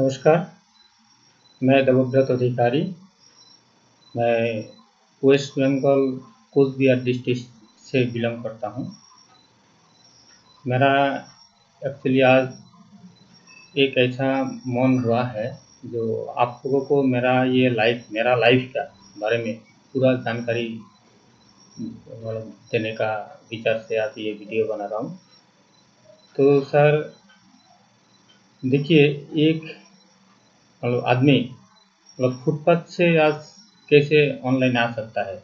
नमस्कार, मैं देवव्रत अधिकारी। मैं वेस्ट बंगाल कोच बिहार डिस्ट्रिक्ट से बिलोंग करता हूँ। मेरा एक्चुअली आज एक ऐसा मन हुआ है जो आप लोगों को मेरा लाइफ का बारे में पूरा जानकारी देने का विचार से आज ये वीडियो बना रहा हूँ। तो सर देखिए, एक आदमी फुटपाथ से आज कैसे ऑनलाइन आ सकता है।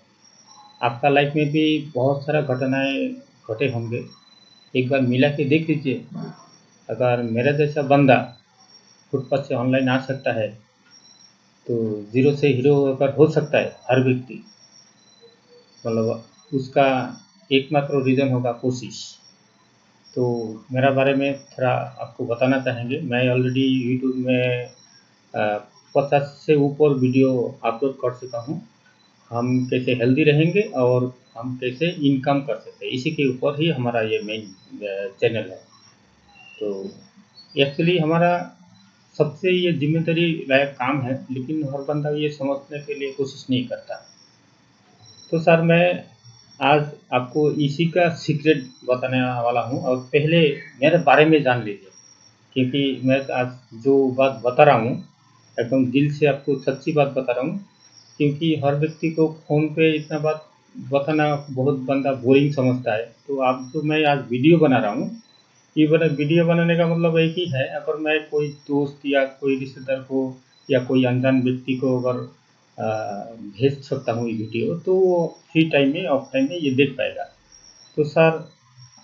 आपका लाइफ में भी बहुत सारा घटनाएं घटे होंगे। एक बार मिला के देख लीजिए, अगर मेरा जैसा बंदा फुटपाथ से ऑनलाइन आ सकता है तो ज़ीरो से हीरो अगर हो सकता है हर व्यक्ति, उसका एकमात्र रीज़न होगा कोशिश। तो मेरा बारे में थोड़ा आपको बताना चाहेंगे। मैं ऑलरेडी यूट्यूब में 50 से ऊपर वीडियो अपलोड कर चुका हूँ। हम कैसे हेल्दी रहेंगे और हम कैसे इनकम कर सकते हैं, इसी के ऊपर ही हमारा ये मेन चैनल है। तो एक्चुअली हमारा सबसे ये जिम्मेदारी लायक काम है, लेकिन हर बंदा ये समझने के लिए कोशिश नहीं करता। तो सर मैं आज आपको इसी का सीक्रेट बताने वाला हूँ, और पहले मेरे बारे में जान लीजिए, क्योंकि मैं आज जो बात बता रहा हूँ एकदम दिल से आपको सच्ची बात बता रहा हूँ। क्योंकि हर व्यक्ति को फ़ोन पे इतना बात बताना बहुत बंदा बोरिंग समझता है। तो आप जो मैं आज वीडियो बना रहा हूँ, ये वीडियो बनाने का मतलब एक ही है, अगर मैं कोई दोस्त या कोई रिश्तेदार को या कोई अनजान व्यक्ति को अगर भेज सकता हूँ ये वीडियो, तो वो फ्री टाइम में ऑफ टाइम में ये देख पाएगा। तो सर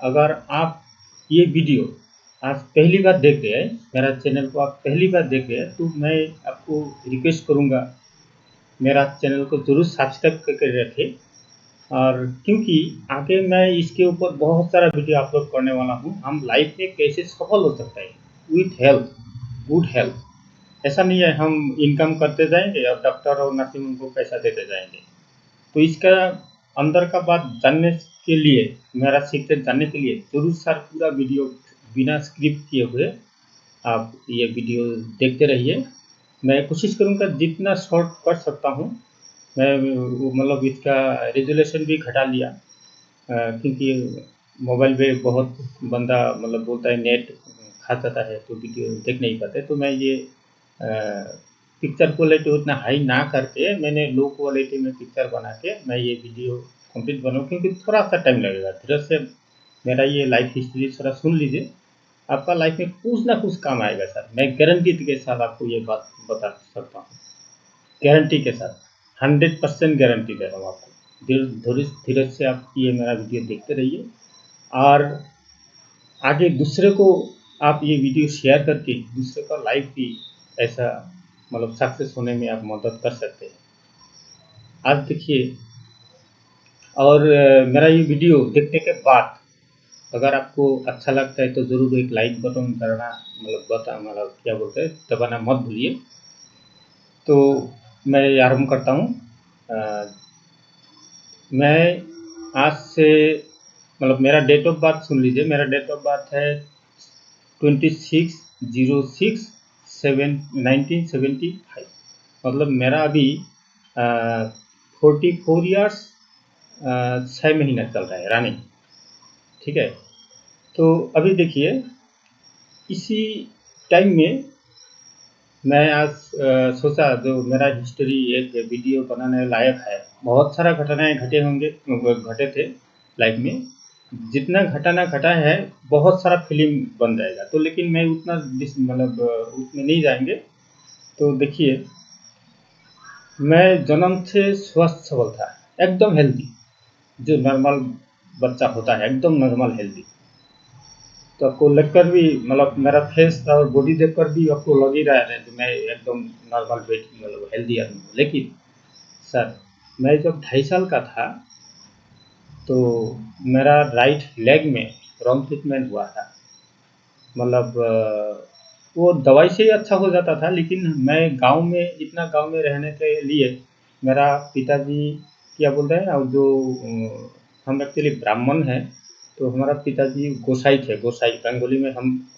अगर आप ये वीडियो आज पहली बार देख रहे हैं, मेरा चैनल को आप पहली बार देख रहे हैं, तो मैं आपको रिक्वेस्ट करूँगा मेरा चैनल को ज़रूर सब्सक्राइब करके रखें। और क्योंकि आगे मैं इसके ऊपर बहुत सारा वीडियो अपलोड करने वाला हूँ, हम लाइफ में कैसे सफल हो सकते हैं विथ हेल्थ, गुड हेल्थ। ऐसा नहीं है हम इनकम करते जाएंगे और डॉक्टर और नर्सिंग उनको पैसा देते जाएंगे। तो इसका अंदर का बात जानने के लिए, मेरा सीक्रेट जानने के लिए जरूर सर पूरा वीडियो बिना स्क्रिप्ट किए हुए आप ये वीडियो देखते रहिए। मैं कोशिश करूँगा जितना शॉर्ट कर सकता हूँ। मैं इसका रेजोल्यूशन भी घटा लिया, क्योंकि मोबाइल पे बहुत बंदा बोलता है नेट खा जाता है तो वीडियो देख नहीं पाते। तो मैं ये पिक्चर क्वालिटी उतना हाई ना करके मैंने लो क्वालिटी में पिक्चर बना के मैं ये वीडियो कंप्लीट बनाऊँ, क्योंकि थोड़ा सा टाइम लगेगा। धीरे से मेरा ये लाइफ हिस्ट्री थोड़ा सुन लीजिए, आपका लाइफ में कुछ ना कुछ काम आएगा सर। मैं गारंटी के साथ आपको ये बात बता सकता हूँ, गारंटी के साथ 100% गारंटी दे रहा हूँ आपको। धीरे धीरे से आप ये मेरा वीडियो देखते रहिए, और आगे दूसरे को आप ये वीडियो शेयर करके दूसरे का लाइफ भी ऐसा सक्सेस होने में आप मदद कर सकते हैं। आज देखिए, और मेरा ये वीडियो देखने के बाद अगर आपको अच्छा लगता है तो ज़रूर एक लाइक बटन करना क्या बोलते हैं दबाना मत भूलिए। तो मैं आरम्भ करता हूँ। मैं आज से मेरा डेट ऑफ बर्थ सुन लीजिए। मेरा डेट ऑफ बर्थ है 26/06/1975। मेरा अभी 44 ईयर्स 6 महीना चल रहा है रनिंग। ठीक है। तो अभी देखिए, इसी टाइम में मैं आज सोचा जो मेरा हिस्ट्री एक वीडियो बनाने लायक है। बहुत सारा घटनाएं घटे होंगे, घटे थे लाइफ में। जितना घटना घटा है बहुत सारा फिल्म बन जाएगा, तो लेकिन मैं उतना उसमें नहीं जाएंगे। तो देखिए, मैं जन्म से स्वस्थ सबल था, एकदम हेल्दी, जो नॉर्मल बच्चा होता है एकदम नॉर्मल हेल्दी। तो आपको लगकर भी मेरा फेस और बॉडी देखकर भी आपको लग ही रहा है कि मैं एकदम नॉर्मल वेट हेल्दी आदमी हूँ। लेकिन सर मैं जब 2.5 साल का था तो मेरा राइट लेग में रॉन्ग ट्रीटमेंट हुआ था। वो दवाई से ही अच्छा हो जाता था, लेकिन मैं गांव में रहने के लिए मेरा पिताजी क्या बोलते हैं, और जो हम एक्चुअली ब्राह्मण हैं, तो हमारा पिताजी गोसाई थे। गोसाई बंगाली में हम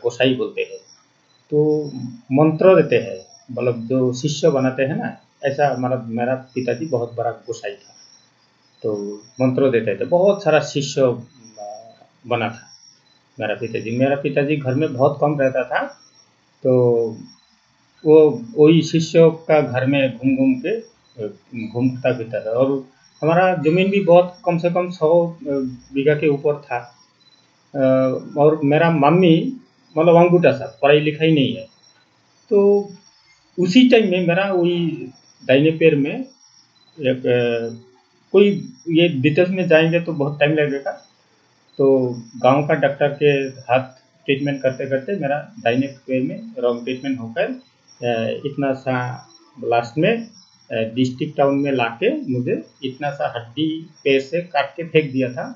गोसाई बोलते हैं। तो मंत्र देते हैं, मतलब जो शिष्य बनाते हैं ना, ऐसा हमारा मेरा पिताजी बहुत बड़ा गोसाई था, तो मंत्र देते थे, बहुत सारा शिष्य बना था मेरा पिताजी घर में बहुत कम रहता था, तो वो वही शिष्यों का घर में घूम घूम के घूमता फिरता था। और हमारा ज़मीन भी बहुत कम से कम 100 बीघा के ऊपर था। और मेरा मम्मी मतलब अंगूठा सा, पढ़ाई लिखाई नहीं है, तो उसी टाइम में मेरा वही दाहिने पैर में एक कोई, ये डिटेल्स में जाएंगे तो बहुत टाइम लगेगा, तो गांव का डॉक्टर के हाथ ट्रीटमेंट करते करते मेरा दाहिने पैर में रॉन्ग ट्रीटमेंट होकर इतना सा लास्ट में डिस्ट्रिक्ट टाउन में लाके मुझे इतना सा हड्डी पैर से काट के फेंक दिया था।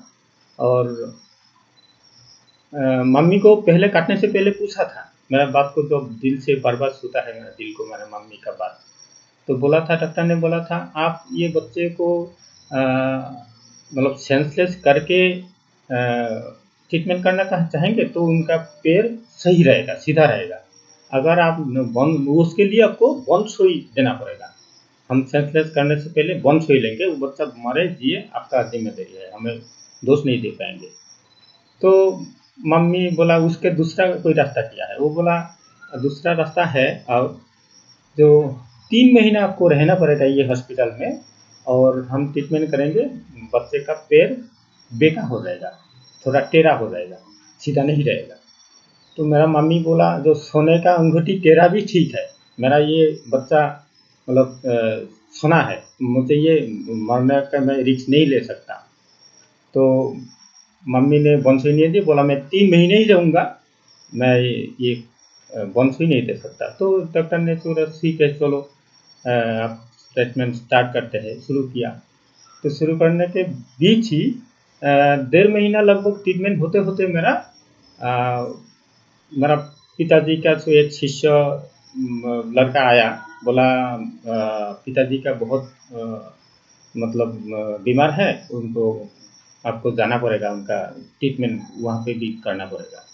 और मम्मी को पहले काटने से पहले पूछा था मेरा बात को, जब दिल से बर्बाद होता है मेरा दिल को, मेरा मम्मी का बात, तो बोला था, डॉक्टर ने बोला था आप ये बच्चे को मतलब सेंसलेस करके ट्रीटमेंट करना चाहेंगे तो उनका पैर सही रहेगा, सीधा रहेगा। अगर आप उसके लिए आपको वन सुई देना पड़ेगा। हम सेंसलेस करने से पहले वन सुई लेंगे, वो बच्चा मरे जिए आपका जिम्मेदारी है, हमें दोष नहीं दे पाएंगे। तो मम्मी बोला उसके दूसरा कोई रास्ता क्या है, वो बोला दूसरा रास्ता है, और जो 3 महीना आपको रहना पड़ेगा ये हॉस्पिटल में, और हम ट्रीटमेंट करेंगे, बच्चे का पैर बेका हो जाएगा, थोड़ा टेढ़ा हो जाएगा, सीधा नहीं रहेगा। तो मेरा मम्मी बोला जो सोने का अंगूठी टेढ़ा भी ठीक है, मेरा ये बच्चा मतलब सोना है, मुझे ये मरने का मैं रिस्क नहीं ले सकता। तो मम्मी ने बंसुई नहीं दी, बोला मैं 3 महीने ही रहूँगा, मैं ये बंसुई नहीं दे सकता। तो डॉक्टर ने सोचा ठीक है चलो आप ट्रीटमेंट स्टार्ट करते हैं, शुरू किया। तो शुरू करने के बीच ही 1.5 महीना लगभग ट्रीटमेंट होते होते मेरा मेरा पिताजी का जो एक शिष्य लड़का आया, बोला पिताजी का बहुत मतलब बीमार है, उनको आपको जाना पड़ेगा, उनका ट्रीटमेंट वहाँ पे भी करना पड़ेगा।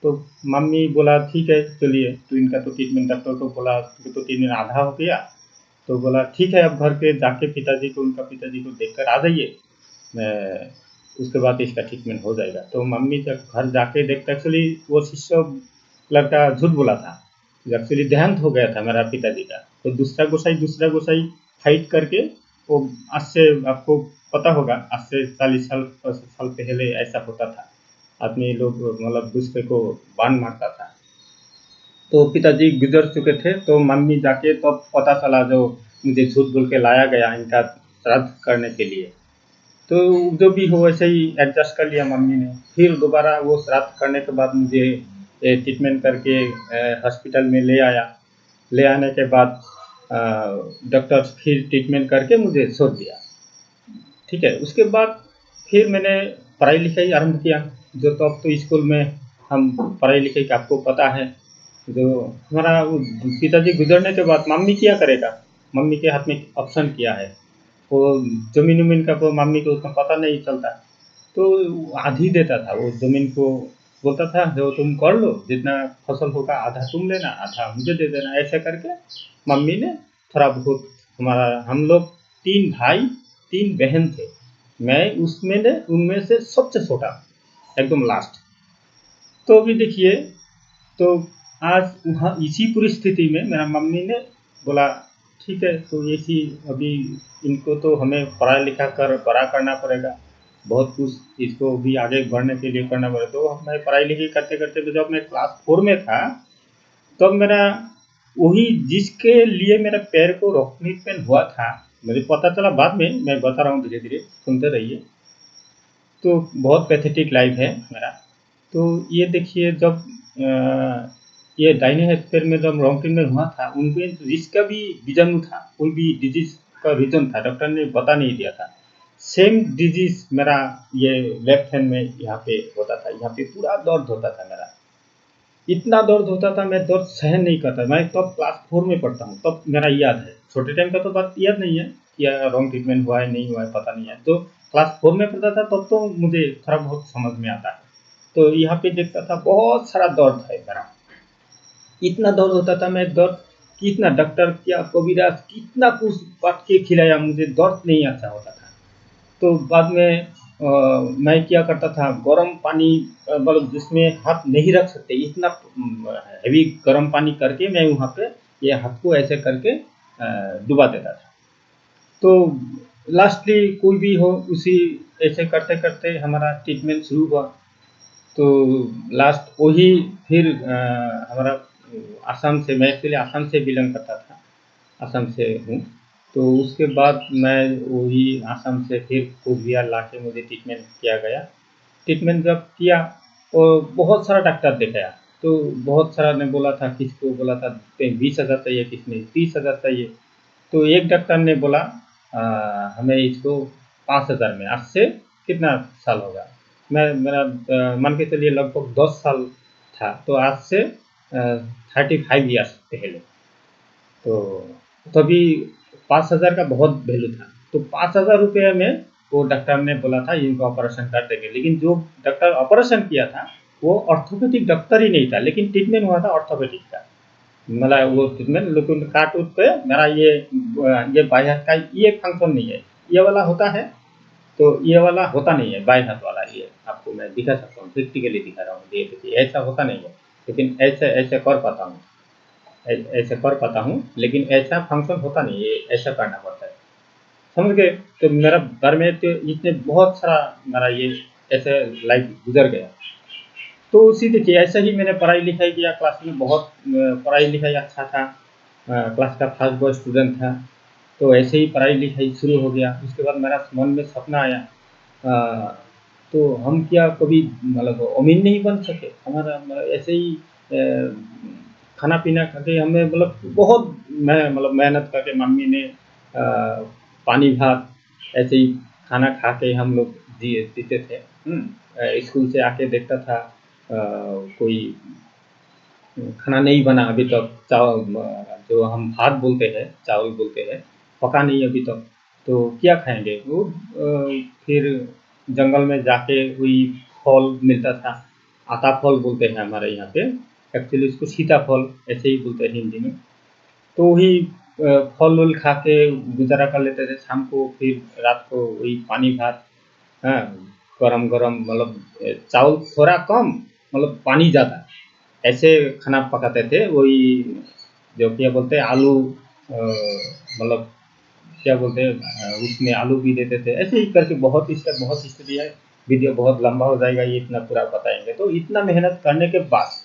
तो मम्मी बोला ठीक है चलिए, तो इनका तो ट्रीटमेंट डॉक्टर को बोला तो ट्रीटमेंट आधा हो गया, तो बोला ठीक है अब घर पे जाके पिताजी को, उनका पिताजी को देखकर आ जाइए, मैं उसके बाद इसका ट्रीटमेंट हो जाएगा। तो मम्मी जब घर जाके देखते, एक्चुअली वो शिष्य लड़का झूठ बोला था, एक्चुअली देहांत हो गया था मेरा पिताजी का। तो दूसरा गोसाई फाइट करके वो, आज से आपको पता होगा, आज से 40 साल 50 साल पहले ऐसा होता था, आदमी लोग मतलब दूसरे को बाण मारता था। तो पिताजी गुजर चुके थे, तो मम्मी जाके तो पता चला जो मुझे झूठ बोल के लाया गया इनका श्राद्ध करने के लिए, तो जो भी हो वैसे ही एडजस्ट कर लिया मम्मी ने। फिर दोबारा वो श्राद्ध करने के बाद मुझे ट्रीटमेंट करके हॉस्पिटल में ले आया। ले आने के बाद डॉक्टर फिर ट्रीटमेंट करके मुझे छोड़ दिया। ठीक है, उसके बाद फिर मैंने पढ़ाई लिखाई आरंभ किया। जो तो अब तो स्कूल में हम पढ़ाई लिखाई का आपको पता है, जो हमारा पिताजी गुजरने के बाद मम्मी क्या करेगा, मम्मी के हाथ में ऑप्शन क्या है, वो ज़मीन उमीन का तो मम्मी को उतना पता नहीं चलता, तो आधी देता था वो ज़मीन को, बोलता था जो तुम कर लो, जितना फसल होगा आधा तुम लेना आधा मुझे दे देना, ऐसा करके मम्मी ने थोड़ा बहुत हमारा, हम लोग 3 भाई 3 बहन थे, मैं उसमें ने उनमें से सबसे छोटा, एकदम लास्ट। तो अभी देखिए, तो आज वहाँ इसी परिस्थिति में मेरा मम्मी ने बोला ठीक है, तो ऐसी अभी इनको तो हमें पढ़ा लिखा कर बड़ा करना पड़ेगा, बहुत कुछ इसको भी आगे बढ़ने के लिए करना पड़ेगा। तो मैं पढ़ाई लिखाई करते करते जब मैं क्लास 4 में था, तब मेरा वही जिसके लिए मेरा पैर को रॉक ट्रीटमेंट हुआ था, मुझे पता चला बाद में, मैं बता रहा हूँ धीरे धीरे, सुनते रहिए। तो बहुत पैथेटिक लाइफ है मेरा। तो ये देखिए, जब ये दाहिने हेमिस्फीयर में जब रॉन्ग ट्रीटमेंट हुआ था, उनमें जिसका भी बीजाणु था, कोई भी डिजीज का रीजन था, डॉक्टर ने बता नहीं दिया था। सेम डिजीज मेरा ये लेफ्ट हैंड में यहाँ पे होता था, यहाँ पे पूरा दर्द होता था मेरा, इतना दर्द होता था, मैं दर्द सहन नहीं करता। मैं तब क्लास 4 में पढ़ता हूँ, तब मेरा याद है, छोटे टाइम का तो बात याद नहीं है कि रॉन्ग ट्रीटमेंट हुआ है नहीं हुआ है पता नहीं है। तो क्लास 4 में पढ़ता था तब तो मुझे थोड़ा बहुत समझ में आता है। तो यहाँ पे देखता था बहुत सारा दर्द है मेरा, इतना दर्द होता था, मैं दर्द कितना डॉक्टर क्या कबीराज कितना कुछ बात के खिलाया, मुझे दर्द नहीं अच्छा होता था। तो बाद में मैं क्या करता था, गर्म पानी मतलब जिसमें हाथ नहीं रख सकते इतना हैवी गर्म पानी करके मैं वहाँ पे ये हाथ को ऐसे करके डुबा देता था। तो लास्टली कोई भी हो उसी ऐसे करते करते हमारा ट्रीटमेंट शुरू हुआ। तो लास्ट वही फिर हमारा आसाम से, मैं एक्चुअली आसाम से बिलोंग करता था, आसाम से हूँ। तो उसके बाद मैं वही आसाम से फिर कोचबिहार ला के मुझे ट्रीटमेंट किया गया। ट्रीटमेंट जब किया और बहुत सारा डॉक्टर दिखाया, तो बहुत सारा ने बोला था, किसको बोला था 20,000 चाहिए, किसने 30,000 चाहिए। तो एक डॉक्टर ने बोला हमें इसको 5,000 में, आज से कितना साल होगा, मैं मेरा मान के चलिए लगभग 10 साल था, तो आज से 35 ईयर्स पहले। तो तभी 5,000 का बहुत वैल्यू था। तो 5,000 रुपये में वो डॉक्टर ने बोला था इनका ऑपरेशन कर देंगे, लेकिन जो डॉक्टर ऑपरेशन किया था वो ऑर्थोपेडिक डॉक्टर ही नहीं था, लेकिन ट्रीटमेंट हुआ था ऑर्थोपेडिक का। मतलब वो ट्रीटमेंट, लेकिन काट उठ पे मेरा ये बाएं हाथ का ये फंक्शन नहीं है, ये वाला होता है, तो ये वाला होता नहीं है बाएं हाथ वाला। ये आपको मैं दिखा सकता हूँ, प्रैक्टिकली दिखा रहा हूँ, ये देखिए ऐसा होता नहीं है, लेकिन ऐसे ऐसे कर पाता हूँ, ऐसे कर पाता हूँ, लेकिन ऐसा फंक्शन होता नहीं है, ऐसा करना पड़ता है, समझ गए। तो मेरा घर में तो इसने बहुत सारा मेरा ये ऐसे लाइफ गुजर गया। तो उसी देखिए ऐसा ही मैंने पढ़ाई लिखाई किया, क्लास में बहुत पढ़ाई लिखाई अच्छा था, क्लास का फर्स्ट बॉय स्टूडेंट था। तो ऐसे ही पढ़ाई लिखाई शुरू हो गया। उसके बाद मेरा मन में सपना आया, अ, तो हम क्या कभी मतलब अमीर नहीं बन सके, हमारा मतलब ऐसे ही खाना पीना करके हमें मतलब बहुत मैं मतलब मेहनत करके मम्मी ने पानी भात ऐसे ही खाना खा के हम लोग जीते थे। स्कूल से आके देखता था कोई खाना नहीं बना अभी तक, चावल जो हम भात बोलते हैं, चावल बोलते हैं, पका नहीं अभी तक, तो क्या खाएंगे वो। फिर जंगल में जाके वही फल मिलता था, आता फल बोलते हैं हमारे यहाँ पे, एक्चुअली इसको सीताफल ऐसे ही बोलते हैं हिंदी में। तो वही फल उल खा के गुजारा कर लेते थे शाम को, फिर रात को वही पानी भात। हाँ, गरम गरम मतलब चावल थोड़ा कम, मतलब पानी ज़्यादा, ऐसे खाना पकाते थे। वही जो क्या बोलते हैं आलू मतलब क्या बोलते हैं उसमें आलू भी देते थे, ऐसे ही करके बहुत इसका बहुत हिस्ट्री है। वीडियो बहुत लंबा हो जाएगा, ये इतना पूरा बताएंगे। तो इतना मेहनत करने के बाद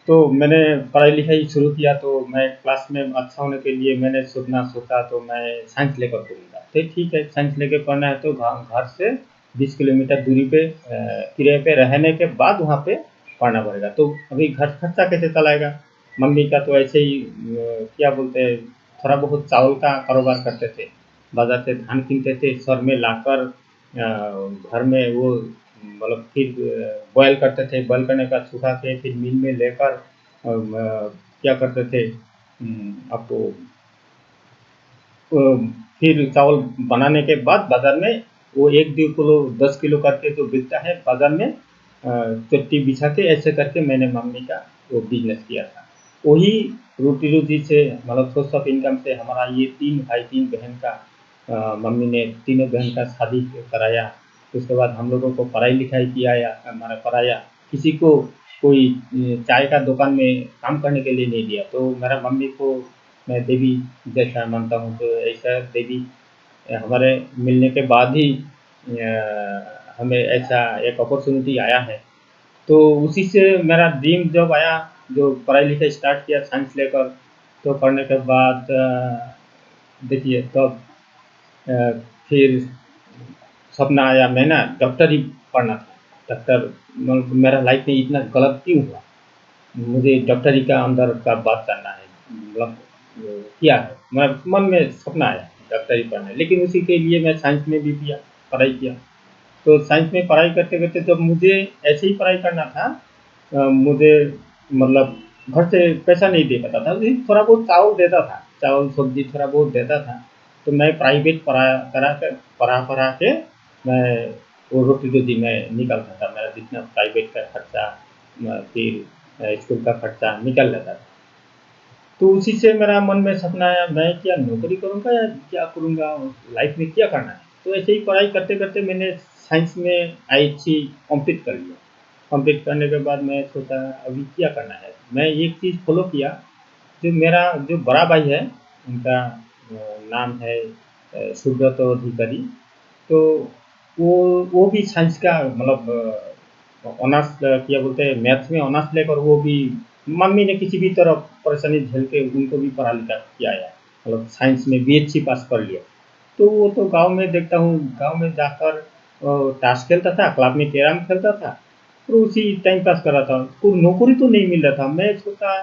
तो मैंने पढ़ाई लिखाई शुरू किया। तो मैं क्लास में अच्छा होने के लिए मैंने सोचा तो मैं साइंस लेकर पढ़ूंगा। तो ठीक है, साइंस लेकर पढ़ना है तो घर से 20 किलोमीटर दूरी पे किराए पे रहने के बाद वहाँ पे पढ़ना पड़ेगा। तो अभी घर खर्चा कैसे चलाएगा। मम्मी का तो ऐसे ही क्या बोलते हैं थोड़ा बहुत चावल का कारोबार करते थे, बाजार से धान कीनते थे, शहर में लाकर घर में वो मतलब फिर बॉयल करते थे, बॉयल करने के बाद सुखा के फिर मिल में लेकर क्या करते थे आपको फिर चावल बनाने के बाद बाजार में वो 1-2 किलो 10 किलो करके जो बिकता है बाजार में, चट्टी बिछा के ऐसे करके मैंने मम्मी का वो बिजनेस किया था। वही रोटी रोटी से मतलब सोर्स ऑफ इनकम से हमारा ये 3 भाई 3 बहन का मम्मी ने तीनों बहन का शादी कराया। उसके बाद हम लोगों को पढ़ाई लिखाई किया या हमारा कराया। किसी को कोई चाय का दुकान में काम करने के लिए नहीं दिया। तो मेरा मम्मी को मैं देवी जैसा मानता हूँ। तो ऐसा देवी हमारे मिलने के बाद ही हमें ऐसा एक अपॉर्चुनिटी आया है। तो उसी से मेरा ड्रीम जब आया, जो पढ़ाई लिखाई स्टार्ट किया साइंस लेकर, तो पढ़ने के बाद देखिए तब अ, फिर सपना आया मैं ना डॉक्टर ही पढ़ना था। डॉक्टर मतलब मेरा लाइफ में इतना गलत क्यों हुआ, मुझे डॉक्टरी का अंदर का बात करना है, मतलब क्या है मेरा मन में सपना आया डॉक्टरी पढ़ना है। लेकिन उसी के लिए मैं साइंस में भी किया, पढ़ाई किया। तो साइंस में पढ़ाई करते करते जब मुझे ऐसे ही पढ़ाई करना था, मुझे मतलब घर से पैसा नहीं दे पाता था, लेकिन थोड़ा बहुत चावल देता था, चावल सब्जी थोड़ा बहुत देता था। तो मैं प्राइवेट पढ़ा के मैं वो रोटी रोटी मैं निकालता था, मेरा जितना प्राइवेट का खर्चा फिर स्कूल का खर्चा निकल जाता था। तो उसी से मेरा मन में सपना आया, मैं क्या नौकरी करूँगा या क्या करूँगा, लाइफ में क्या करना है। तो ऐसे ही पढ़ाई करते करते मैंने साइंस में IHC कंप्लीट कर लिया। कंप्लीट करने के बाद मैं सोचा अभी क्या करना है। मैं एक चीज़ फॉलो किया, जो मेरा जो बड़ा भाई है, उनका नाम है सुब्रत अधिकारी। तो वो वो भी साइंस का मतलब ऑनर्स क्या बोलते हैं, मैथ्स में ऑनर्स लेकर वो भी मम्मी ने किसी भी तरह परेशानी झेल के उनको भी पढ़ा लिखा किया है, मतलब साइंस में BHC पास कर लिया। तो वो तो गांव में देखता हूँ, गांव में जाकर ताश खेलता था, क्लब में कैरम खेलता था, और उसी टाइम पास कर रहा था। उसको नौकरी तो नहीं मिल रहा था। मैं सोचा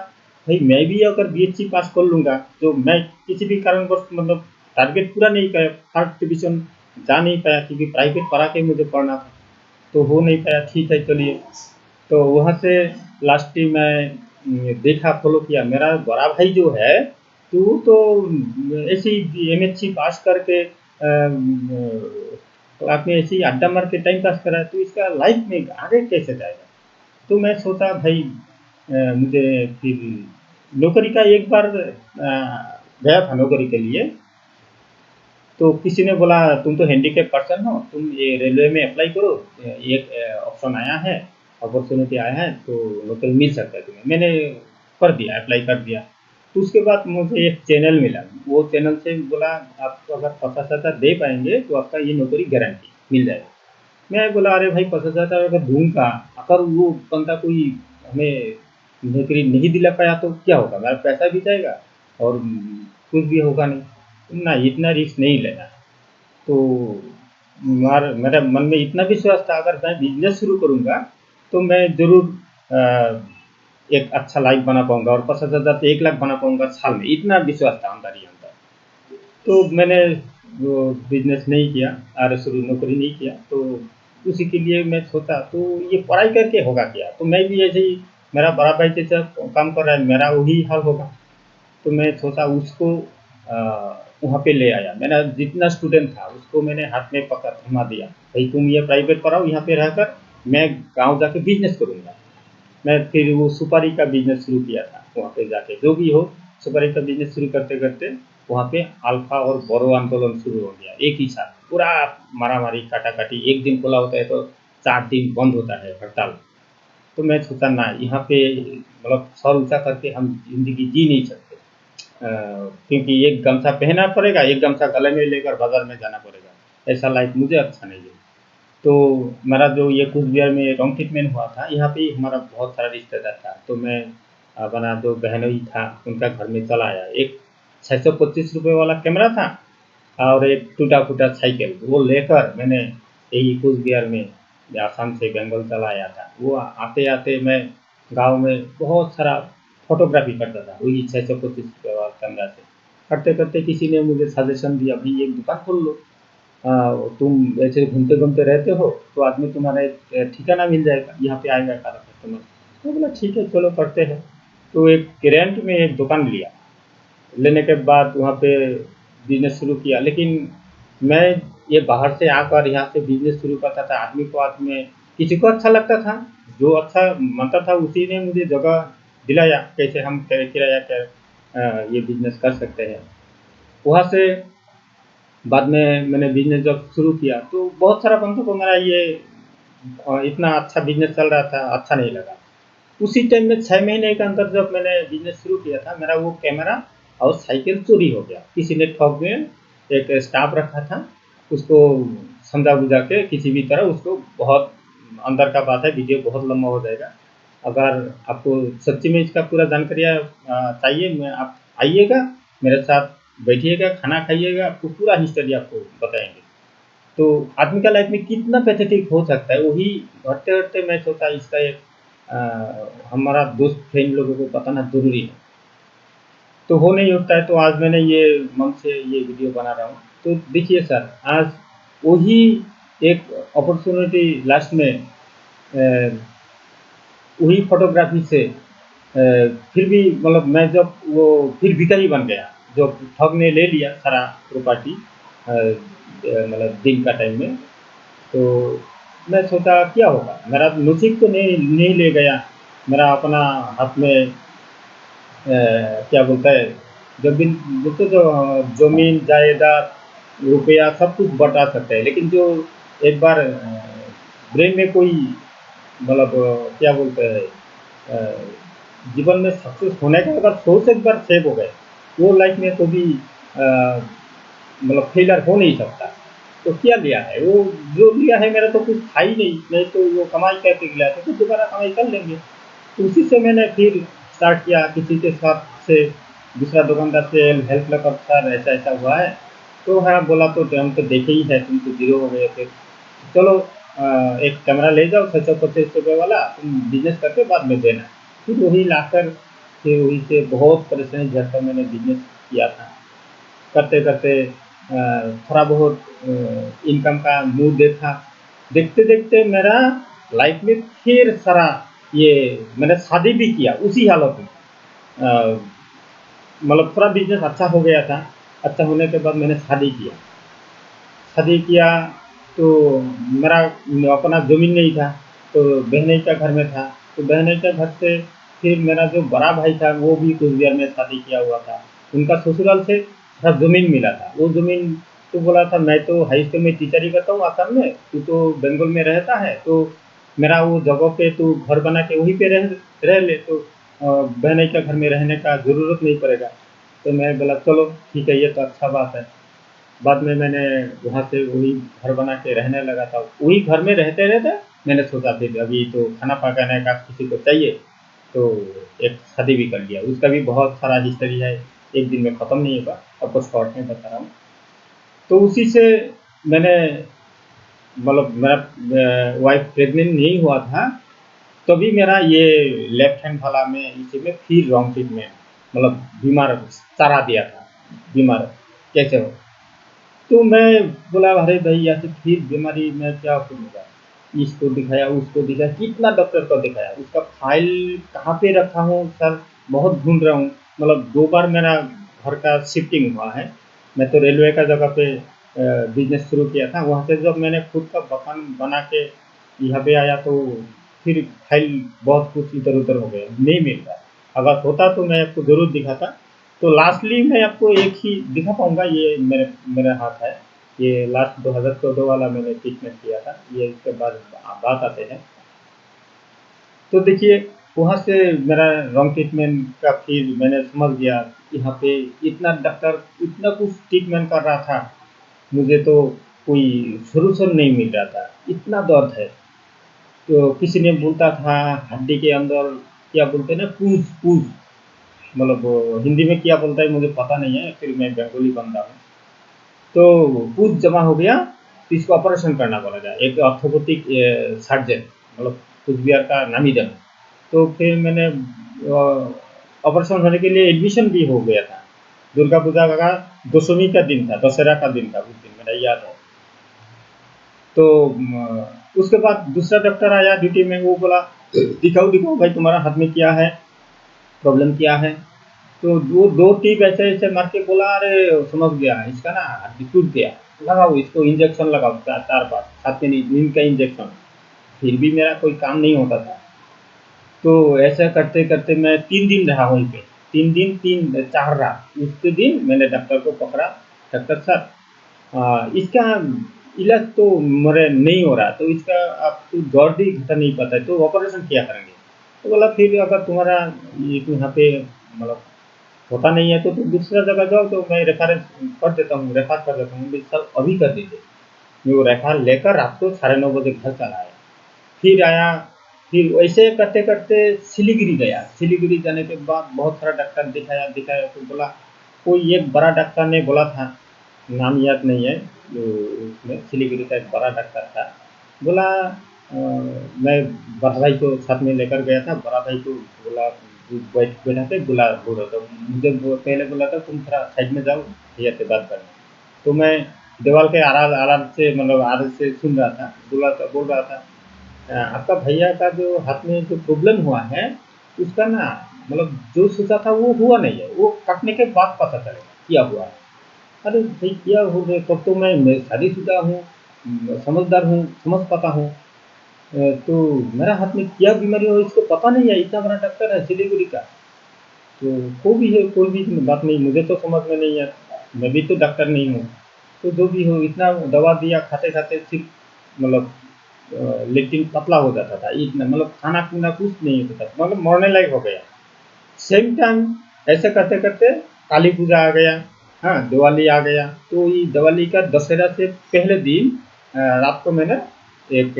भाई मैं भी अगर BHC पास कर लूँगा, तो मैं किसी भी कारणवश मतलब टारगेट पूरा नहीं कर, फर्स्ट डिवीजन जा नहीं पाया क्योंकि प्राइवेट पढ़ा के मुझे पढ़ना था, तो हो नहीं पाया। ठीक है चलिए, तो वहाँ से लास्ट ही मैं देखा, फॉलो किया। मेरा बड़ा भाई जो है, तो वो तो ऐसे ही MHC पास करके क्लास में ऐसे ही अड्डा मार के टाइम पास करा है, तो इसका लाइफ में आगे कैसे जाएगा। तो मैं सोचा भाई मुझे फिर नौकरी का एक बार गया था नौकरी के लिए। तो किसी ने बोला तुम तो हैंडीकैप पर्सन हो, तुम ये रेलवे में अप्लाई करो, एक ऑप्शन आया है, अपॉर्चुनिटी आया है, तो नौकरी मिल सकता है तुम्हें। मैंने कर दिया, अप्लाई कर दिया। तो उसके बाद मुझे एक चैनल मिला, वो चैनल से बोला आपको अगर 50,000 दे पाएंगे तो आपका ये नौकरी गारंटी मिल जाएगी। मैं बोला अरे भाई 50,000 अगर दूंगा, अगर वो बंदा कोई हमें नौकरी नहीं दिला पाया तो क्या होगा, मेरा पैसा भी जाएगा और कुछ भी होगा नहीं ना, इतना रिस्क नहीं लेना। तो मेरा मन में इतना विश्वास था अगर मैं बिजनेस शुरू करूँगा तो मैं ज़रूर एक अच्छा लाइफ बना पाऊंगा और 50,000 से 1 लाख बना पाऊंगा साल में, इतना विश्वास था अंदर ही अंदर। तो मैंने वो बिजनेस नहीं किया और शुरू नौकरी नहीं किया। तो उसी के लिए मैं सोचा तो ये पढ़ाई करके होगा क्या, तो मैं भी ऐसे ही, मेरा बड़ा भाई जैसा काम कर रहा है, मेरा वही हाल होगा। तो मैं सोचा उसको वहाँ पे ले आया। मेरा जितना स्टूडेंट था उसको मैंने हाथ में पकड़ थमा दिया, भाई तुम ये प्राइवेट पढ़ाओ, यहाँ पे रहकर मैं गांव जाके बिजनेस करूँगा। मैं फिर वो सुपारी का बिजनेस शुरू किया था वहाँ पे जाके, जो भी हो सुपारी का बिजनेस शुरू करते करते वहाँ पे अल्फा और बोरो आंदोलन शुरू हो गया एक ही साथ, पूरा मारा मारी काटा-काटी। एक दिन खुला होता है तो 4 दिन बंद होता है, हड़ताल। तो मैं सोचा ना, यहाँ पे मतलब सर ऊँचा करके हम ज़िंदगी जी नहीं सकते। क्योंकि एक गमछा पहनना पड़ेगा, एक गमछा गले में लेकर बाज़ार में जाना पड़ेगा। ऐसा लाइफ़ मुझे अच्छा नहीं है। तो मेरा जो ये कूचबिहार में रॉन्ग ट्रीटमेंट हुआ था, यहाँ पे हमारा बहुत सारा रिश्तेदार था। तो मैं अपना जो बहनोई था उनका घर में चला आया। एक 625 रुपये वाला कैमरा था और एक टूटा फूटा साइकिल, वो लेकर मैंने यही कूचबिहार में आसाम से बंगाल चला आया था। वो आते आते मैं गांव में बहुत सारा फोटोग्राफी करता था वही 625 रुपये वाला कैमरा से। करते करते किसी ने मुझे सजेशन दिया भाई एक दुकान खोल लो, तुम ऐसे घूमते घूमते रहते हो तो आदमी तुम्हारा एक ठिकाना मिल जाएगा, यहाँ पे आएगा सारा कस्टमर। तो बोला ठीक है चलो करते हैं। तो एक रेंट में एक दुकान लिया, लेने के बाद वहाँ पे बिजनेस शुरू किया। लेकिन मैं ये बाहर से आकर यहाँ से बिजनेस शुरू करता था, आदमी को आदमी किसी को अच्छा लगता था, जो अच्छा मानता था उसी ने मुझे जगह दिलाया कैसे हम किराया ये बिजनेस कर सकते हैं। वहाँ से बाद में मैंने बिजनेस जब शुरू किया तो बहुत सारा बंदों को मेरा ये इतना अच्छा बिजनेस चल रहा था, अच्छा नहीं लगा। उसी टाइम में 6 महीने के अंदर जब मैंने बिजनेस शुरू किया था, मेरा वो कैमरा और साइकिल चोरी हो गया। किसी ने ठग में एक स्टाफ रखा था, उसको समझा बुझा के किसी भी तरह उसको, बहुत अंदर का बात है, वीडियो बहुत लंबा हो जाएगा। अगर आपको सच्ची में इसका पूरा जानकारियाँ चाहिए, मैं आप आइएगा मेरे साथ, बैठिएगा, खाना खाइएगा, आपको पूरा हिस्ट्री आपको बताएंगे। तो आदमी का लाइफ में कितना पैथेटिक हो सकता है, वही घटते घटते मैं सोचा इसका एक हमारा दोस्त फ्रेंड लोगों को बताना जरूरी है। तो हो नहीं होता है, तो आज मैंने ये मन से ये वीडियो बना रहा हूँ। तो देखिए सर, आज वही एक अपॉर्चुनिटी लास्ट में वही फोटोग्राफी से फिर भी मतलब मैं जब वो फिर भिखारी बन गया, जो ठग ने ले लिया सारा प्रॉपर्टी मतलब दिन का टाइम में। तो मैं सोचा क्या होगा, मेरा नसीब तो नहीं नहीं ले गया। मेरा अपना हाथ में क्या बोलता है, जब भी बोलते जो जमीन जायदाद रुपया सब कुछ बता सकते हैं, लेकिन जो एक बार ब्रेन में कोई मतलब क्या बोलते हैं, अ, जीवन में सक्सेस होने का अगर सोच एक बार सेव हो गए, वो लाइफ में कभी मतलब फेलियर हो नहीं सकता। तो क्या लिया है वो, जो लिया है मेरा तो कुछ था ही नहीं, नहीं तो वो कमाई करके लिया था तो दोबारा कमाई कर लेंगे। तो उसी से मैंने फिर स्टार्ट किया किसी के साथ से, दूसरा दुकानदार से हेल्प लेकर, सर ऐसा ऐसा हुआ है। तो हाँ बोला, तो हम तो देखे ही है, तुम तो जीरो हो गए थे, चलो एक कैमरा ले जाओ 625 रुपये वाला, तुम बिजनेस करके बाद में देना। फिर वही लाकर, फिर वही से बहुत परेशानी झेलकर मैंने बिजनेस किया था। करते करते थोड़ा बहुत इनकम का मुंह देखा, देखते देखते मेरा लाइफ में फिर सारा ये, मैंने शादी भी किया उसी हालत में। अ, मतलब थोड़ा बिजनेस अच्छा हो गया था, अच्छा होने के बाद मैंने शादी किया। शादी किया तो मेरा अपना ज़मीन नहीं था, तो बहनोई का घर में था। तो बहनोई का घर से फिर मेरा जो बड़ा भाई था वो भी कुचबिहार में शादी किया हुआ था। उनका ससुराल से थोड़ा ज़मीन मिला था, वो ज़मीन तो बोला था मैं तो हाई स्कूल में टीचर ही करता हूँ आसाम में, तू तो बंगाल में रहता है, तो मेरा वो जगह पे तू घर बना के वहीं पे रह ले, तो बहनोई का घर में रहने का ज़रूरत नहीं पड़ेगा। तो मैं बोला चलो ठीक है, ये तो अच्छा बात है। बाद में मैंने वहाँ से वही घर बना के रहने लगा था। वही घर में रहते रहते मैंने सोचा फिर अभी तो खाना पकाने का किसी को चाहिए, तो एक शादी भी कर लिया। उसका भी बहुत सारा हिस्ट्री है, एक दिन में ख़त्म नहीं होगा, आपको शॉर्ट में बता रहा हूँ। तो उसी से मैंने, मतलब मेरा वाइफ प्रेग्नेंट नहीं हुआ था, तभी मेरा ये लेफ्ट हैंड वाला में इसी में फिर रॉन्ग ट्रीटमेंट, मतलब बीमार सहारा दिया था, बीमार कैसे हो। तो मैं बोला अरे भाई या तो फिर बीमारी में क्या करूँगा, इसको दिखाया उसको दिखाया, कितना डॉक्टर को दिखाया, उसका फाइल कहाँ पे रखा हूँ सर, बहुत ढूंढ रहा हूँ। मतलब 2 बार मेरा घर का शिफ्टिंग हुआ है। मैं तो रेलवे का जगह पे बिजनेस शुरू किया था, वहाँ से जब मैंने खुद का मकान बना के यहाँ पे आया तो फिर फाइल बहुत कुछ इधर उधर हो गया, नहीं मिल रहा। अगर होता तो मैं आपको ज़रूर दिखाता। तो लास्टली मैं आपको एक ही दिखा पाऊँगा, ये मेरे मेरे हाथ है। ये लास्ट 2014 वाला मैंने ट्रीटमेंट किया था, ये इसके बाद बात आते हैं। तो देखिए, वहाँ से मेरा रॉन्ग ट्रीटमेंट का फिर मैंने समझ गया, यहाँ पे इतना डॉक्टर इतना कुछ ट्रीटमेंट कर रहा था, मुझे तो कोई सॉल्यूशन नहीं मिल रहा था, इतना दर्द है। तो किसी ने बोलता था हड्डी के अंदर क्या बोलते हैं ना, पूँज पूँज, मतलब हिंदी में क्या बोलता है मुझे पता नहीं है, फिर मैं बंगाली बंदा हूँ। तो पूँज जमा हो गया, तो इसको ऑपरेशन करना पड़ेगा, एक ऑर्थोपेडिक सर्जन, मतलब कुचबिहार का नामी जाना। तो फिर मैंने ऑपरेशन होने के लिए एडमिशन भी हो गया था। दुर्गा पूजा का दशमी का दिन था, दशहरा का दिन था उस दिन, मेरा याद है। तो उसके बाद दूसरा डॉक्टर आया ड्यूटी में, वो बोला दिखाओ दिखाओ भाई तुम्हारा हाथ में क्या है, प्रॉब्लम क्या है। तो वो 2 टिप ऐसे ऐसे मार के बोला, अरे समझ गया इसका ना हड्डी टूट गया, लगाओ इसको इंजेक्शन लगाओ, 4 4 5 7 नींद का इंजेक्शन। फिर भी मेरा कोई काम नहीं होता था। तो ऐसा करते करते मैं 3 दिन रहा वहीं पे, 3 दिन 3 4 रात। उसके दिन मैंने डॉक्टर को पकड़ा, डॉक्टर साहब इसका इलाज तो मेरे नहीं हो रहा, तो इसका आप तो दर्द ही घटा नहीं पाता है, तो ऑपरेशन क्या करेंगे। तो बोला फिर अगर तुम्हारा ये यहाँ पे मतलब होता नहीं है तो तुम दूसरा जगह जाओ, तो मैं रेफरेंस कर देता हूँ, रेफर कर देता हूँ, सर अभी कर दीजिए। मैं वो रेफर लेकर रात को 9:30 बजे घर चला आया। फिर आया, फिर वैसे करते करते सिलीगुड़ी गया। सिलीगुड़ी जाने के बाद बहुत सारा डॉक्टर दिखाया दिखाया, तो बोला कोई एक बड़ा डॉक्टर ने बोला था, नाम याद नहीं है, जो उसमें सिलीगुड़ी का एक बड़ा डॉक्टर था, बोला मैं बड़ा भाई को साथ में लेकर गया था, बड़ा भाई को बोला बैठा थे, बोला तो मुझे पहले बोला था तुम थोड़ा साइड में जाओ, भैया से बात करना। तो मैं दीवार के आराम आराम से, मतलब आराम से सुन रहा था, बोल रहा था आपका भैया का जो हाथ में जो प्रॉब्लम हुआ है, उसका ना मतलब जो सोचा था वो हुआ नहीं है, वो काटने के बाद पता चलेगा क्या हुआ है। अरे भाई क्या हो गया, तब तो मैं शादीशुदा हूँ, समझदार हूँ, समझ पाता हूँ। तो मेरा हाथ में क्या बीमारी हो इसको पता नहीं है, इतना बड़ा डॉक्टर है सिलीगुड़ी का। तो कोई भी बात नहीं, मुझे तो समझ में नहीं है, मैं भी तो डॉक्टर नहीं हूँ। तो जो भी हो, इतना दवा दिया, खाते खाते सिर्फ मतलब लेकिन पतला हो जाता था, इतना मतलब खाना पीना कुछ नहीं होता था, मतलब मरने लायक हो गया। सेम टाइम ऐसे करते करते काली पूजा आ गया, हाँ दिवाली आ गया। तो ये दिवाली का दशहरा से पहले दिन रात को मैंने एक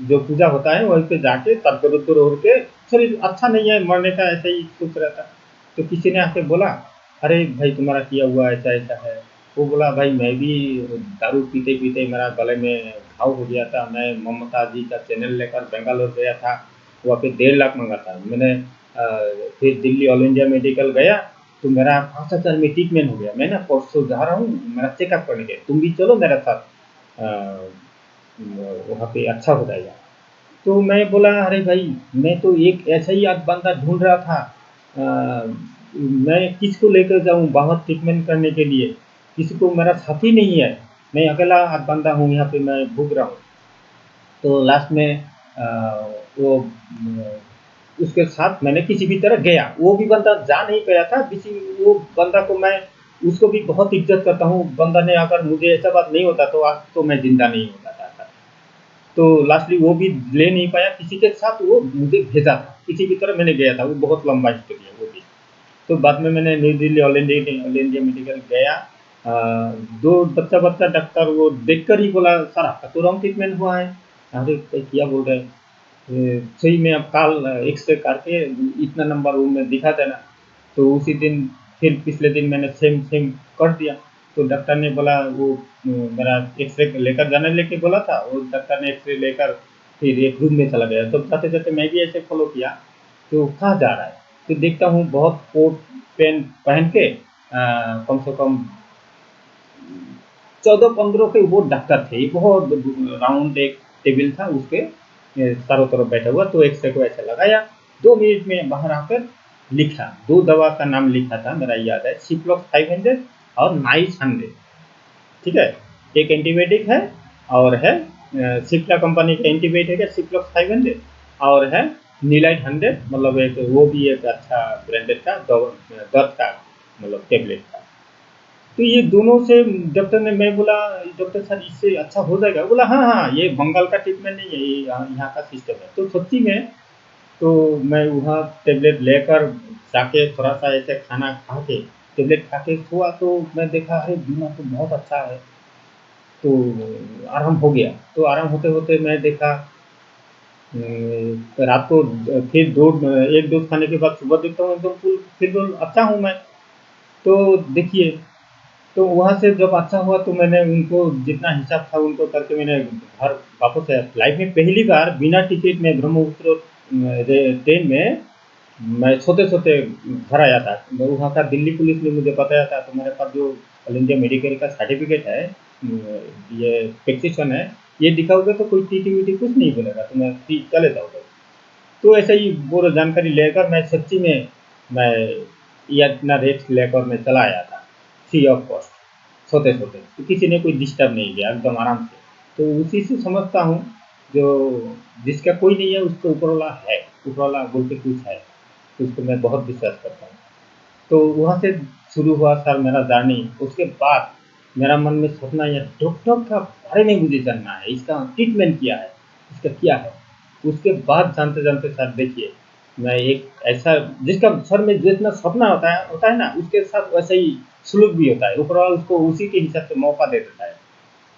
जो पूजा होता है वहीं पे जाके तर्क उत्तर ओढ़ के, शरीर अच्छा नहीं है, मरने का ऐसे ही सोच रहा था। तो किसी ने आके बोला, अरे भाई तुम्हारा किया हुआ ऐसा ऐसा है। वो बोला, भाई मैं भी दारू पीते पीते मेरा गले में घाव हो गया था, मैं ममता जी का चैनल लेकर बेंगलोर गया था, वहाँ पे 1.5 लाख मांगा था मैंने। फिर दिल्ली ऑल इंडिया मेडिकल गया, तो मेरा 5,000 में ट्रीटमेंट हो गया। मैं ना परसों जा रहा हूँ मेरा चेकअप करने के, तुम भी चलो मेरे साथ, वहाँ पे अच्छा हो जाएगा। तो मैं बोला, अरे भाई मैं तो एक ऐसा ही आध बंदा ढूंढ रहा था, मैं किसको लेकर जाऊं बाहर ट्रीटमेंट करने के लिए, किसी को मेरा साथी नहीं है, मैं अकेला आध बंदा हूँ यहाँ पे, मैं भूग रहा हूँ। तो लास्ट में वो उसके साथ मैंने किसी भी तरह गया, वो भी बंदा जा नहीं पाया था, किसी वो बंदा को मैं उसको भी बहुत इज्जत करता हूँ, बंदा ने अगर मुझे ऐसा बात नहीं होता तो आज तो मैं जिंदा नहीं होता था। तो लास्टली वो भी ले नहीं पाया, किसी के साथ वो मुझे भेजा था, किसी की तरह मैंने गया था, वो बहुत लंबा स्टोरी है वो भी। तो बाद में मैंने new Delhi all India medical गया। दो बच्चा बच्चा डॉक्टर वो देखकर ही बोला, सर आपका तो रॉन्ग ट्रीटमेंट हुआ है। अरे भाई क्या बोल रहे हैं, सही में अब काल एक्सरे करके इतना नंबर रूम में दिखा देना। तो उसी दिन फिर पिछले दिन मैंने सेम सेम कर दिया। तो डॉक्टर ने बोला वो मेरा एक्सरे लेकर जाने लेके बोला था, वो डॉक्टर ने एक्सरे लेकर फिर एक रूम में चला गया। तो जाते जाते मैं भी ऐसे फॉलो किया। तो कहाँ जा रहा है, तो देखता हूँ बहुत कोट पेंट पहन के कम से कम 14-15 के वो डॉक्टर थे, बहुत राउंड एक टेबल था उसके चारों तरफ बैठा हुआ। तो एक्सरे को ऐसे लगाया, 2 मिनट में बाहर आकर लिखा, दो दवा का नाम लिखा था मेरा याद है, सिप्लॉक्स 500 और नाइस 100। ठीक है, एक एंटीबायोटिक है और है सिप्ला कंपनी का एंटीबायोटिक है सिप्लॉक्स 500, और है नीलाइट 100, मतलब एक वो भी एक अच्छा ब्रांडेड का दर्द का मतलब टेबलेट था। तो ये दोनों से डॉक्टर ने, मैं बोला डॉक्टर सर इससे अच्छा हो जाएगा, बोला हाँ हाँ ये बंगाल का ट्रीटमेंट नहीं है, ये यहाँ का सिस्टम है। तो सच्ची में, तो मैं वहाँ टेबलेट लेकर जाके थोड़ा सा ऐसे खाना खा के टेबलेट खा के सोआ, तो मैं देखा अरे बीमा तो बहुत अच्छा है। तो आराम हो गया। तो आराम होते होते मैं देखा रात को फिर दो एक डोज खाने के बाद सुबह देखता हूँ एकदम फुल फिर तो अच्छा हूँ मैं। तो देखिए, तो वहाँ से जब अच्छा हुआ तो मैंने उनको जितना हिसाब था उनको करके मैंने घर वापस आया। लाइफ में पहली बार बिना टिकट में ब्रह्मपुत्र ट्रेन में मैं सोते सोते घर आया था। वहाँ का दिल्ली पुलिस ने मुझे बताया था, तो मेरे पास जो ऑल इंडिया मेडिकल का सर्टिफिकेट है, ये प्रेस्क्रिप्शन है, ये दिखाओगे तो कोई टीटी वीटी कुछ नहीं बोलेगा, तो मैं चले जाओगे। तो ऐसे ही वो जानकारी लेकर मैं सच्ची में मैं ये इतना रिस्क लेकर मैं चला आया था, फ्री ऑफ कॉस्ट, सोते सोते, तो किसी ने कोई डिस्टर्ब नहीं किया, एकदम आराम से। तो उसी से समझता हूँ, जो जिसका कोई नहीं है उसको ऊपर वाला है, ऊपर वाला बोल के कुछ है, तो उसको मैं बहुत विश्वास करता हूँ। तो वहाँ से शुरू हुआ सर मेरा जर्नी। उसके बाद मेरा मन में सपना, यह डॉक्टर का बारे में मुझे जानना है, इसका ट्रीटमेंट क्या है, इसका क्या है। उसके बाद जानते जानते सर देखिए, मैं एक ऐसा जिसका सर में जितना सपना होता है ना, उसके साथ वैसे ही सुलूक भी होता है, ऊपर वाला उसको उसी के हिसाब से मौका दे देता है।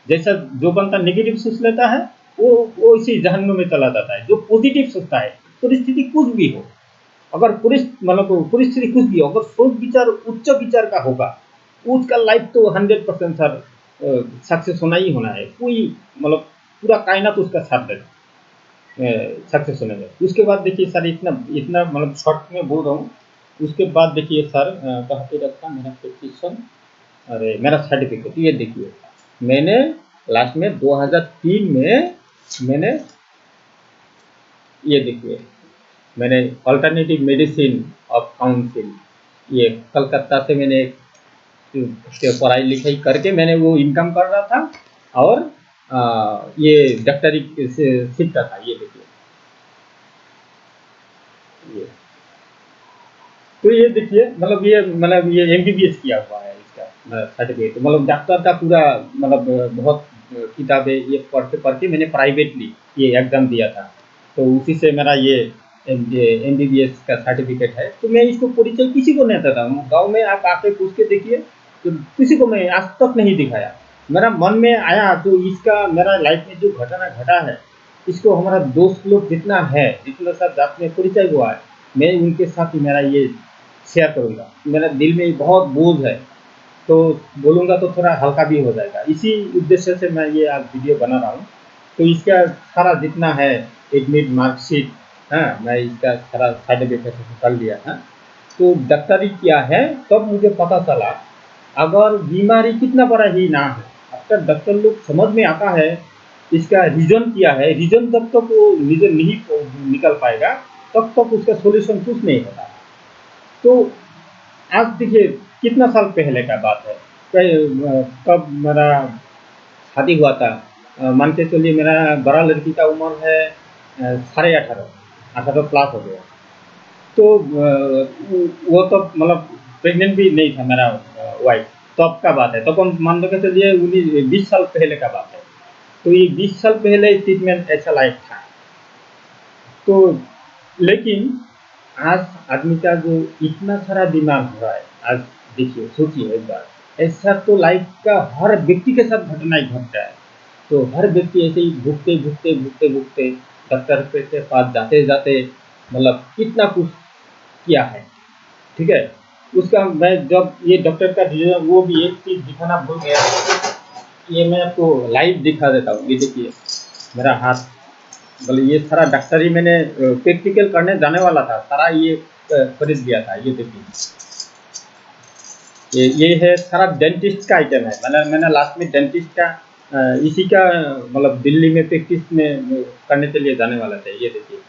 जैसा जो बंदा नेगेटिव सोच लेता है, वो इसी जहन्नुम में चला जाता है। जो पॉजिटिव सोचता है, परिस्थिति कुछ भी हो, अगर मतलब परिस्थिति कुछ भी हो, अगर सोच विचार उच्च विचार का होगा, उसका लाइफ तो 100% सर सक्सेस होना ही होना है। कोई मतलब पूरा कायनात उसका साथ देगा सक्सेस होने में। उसके बाद देखिए सर, इतना इतना मतलब शॉर्ट में बोल रहा हूँ। उसके बाद देखिए सर, कहाँ पे रखा मेरा प्रेस्क्रिप्शन, अरे मेरा सर्टिफिकेट ये देखिए, मैंने लास्ट में 2003 में मैंने, ये देखिए, मैंने अल्टरनेटिव मेडिसिन ऑफ काउंसिल, ये कलकत्ता से मैंने पढ़ाई लिखाई करके मैंने वो इनकम कर रहा था। और ये डॉक्टरी से सीखता था। ये देखिए, ये तो ये देखिए, मतलब ये एमबीबीएस किया हुआ है इसका सर्टिफिकेट। मतलब डॉक्टर का पूरा मतलब बहुत किताबें ये पढ़ते पढ़ते मैंने प्राइवेटली ये एग्जाम दिया था, तो उसी से मेरा ये एमबीबीएस का सर्टिफिकेट है। तो मैं इसको परिचय किसी को नहीं देता हूँ। गाँव में आप आके पूछ के देखिए, तो किसी को मैं आज तक नहीं दिखाया। मेरा मन में आया तो इसका मेरा लाइफ में जो घटना घटा है, इसको हमारा दोस्त लोग जितना है, जितना साथ जात में परिचय हुआ है, मैं उनके साथ ही मेरा ये शेयर करूँगा। मेरा दिल में बहुत बोझ है, तो बोलूँगा तो थोड़ा हल्का भी हो जाएगा। इसी उद्देश्य से मैं ये आज वीडियो बना रहा हूँ। तो इसका सारा जितना है एडमिट मार्कशीट, हाँ, मैं इसका सारा सर्टिफिकेट कर लिया था। तो डॉक्टरी क्या है तब मुझे पता चला, अगर बीमारी कितना बड़ा ही ना है, अब तक डॉक्टर लोग समझ में आता है इसका रीजन क्या है। रीजन जब तक वो रीजन नहीं निकल पाएगा तब तक उसका सोल्यूशन कुछ नहीं होता। तो आज देखिए कितना साल पहले का बात है, तब मेरा शादी हुआ था। मान के चलिए मेरा बड़ा लड़की का उम्र है 18.5, 18 प्लस हो गया। तो वो तो मतलब प्रेग्नेंट भी नहीं था मेरा वाइफ, तब का बात है। तब हम मान लो के चलिए 19-20 साल पहले का बात है। तो ये 20 साल पहले ट्रीटमेंट ऐसा लाइफ था। तो लेकिन आज आदमी का जो इतना सारा बीमार हो रहा है, आज देखिए सोचिए एक बार, ऐसा तो लाइफ का हर व्यक्ति के साथ घटना ही घट रहा है। तो हर व्यक्ति ऐसे ही भुगते भुगते भुगते भुगते डॉक्टर के पास जाते जाते मतलब कितना कुछ किया है। ठीक है, उसका मैं जब ये डॉक्टर का डिसीजन, वो भी एक चीज दिखाना भूल गया। ये मैं आपको लाइव दिखा देता हूँ। ये देखिए मेरा हाथ, बोले ये सारा डॉक्टरी मैंने प्रैक्टिकल करने जाने वाला था, सारा ये खरीद लिया था। ये देखिए, ये है सारा डेंटिस्ट का आइटम है। मैंने लास्ट में डेंटिस्ट का इसी का मतलब दिल्ली में प्रैक्टिस में करने के लिए जाने वाला था। ये देखिए,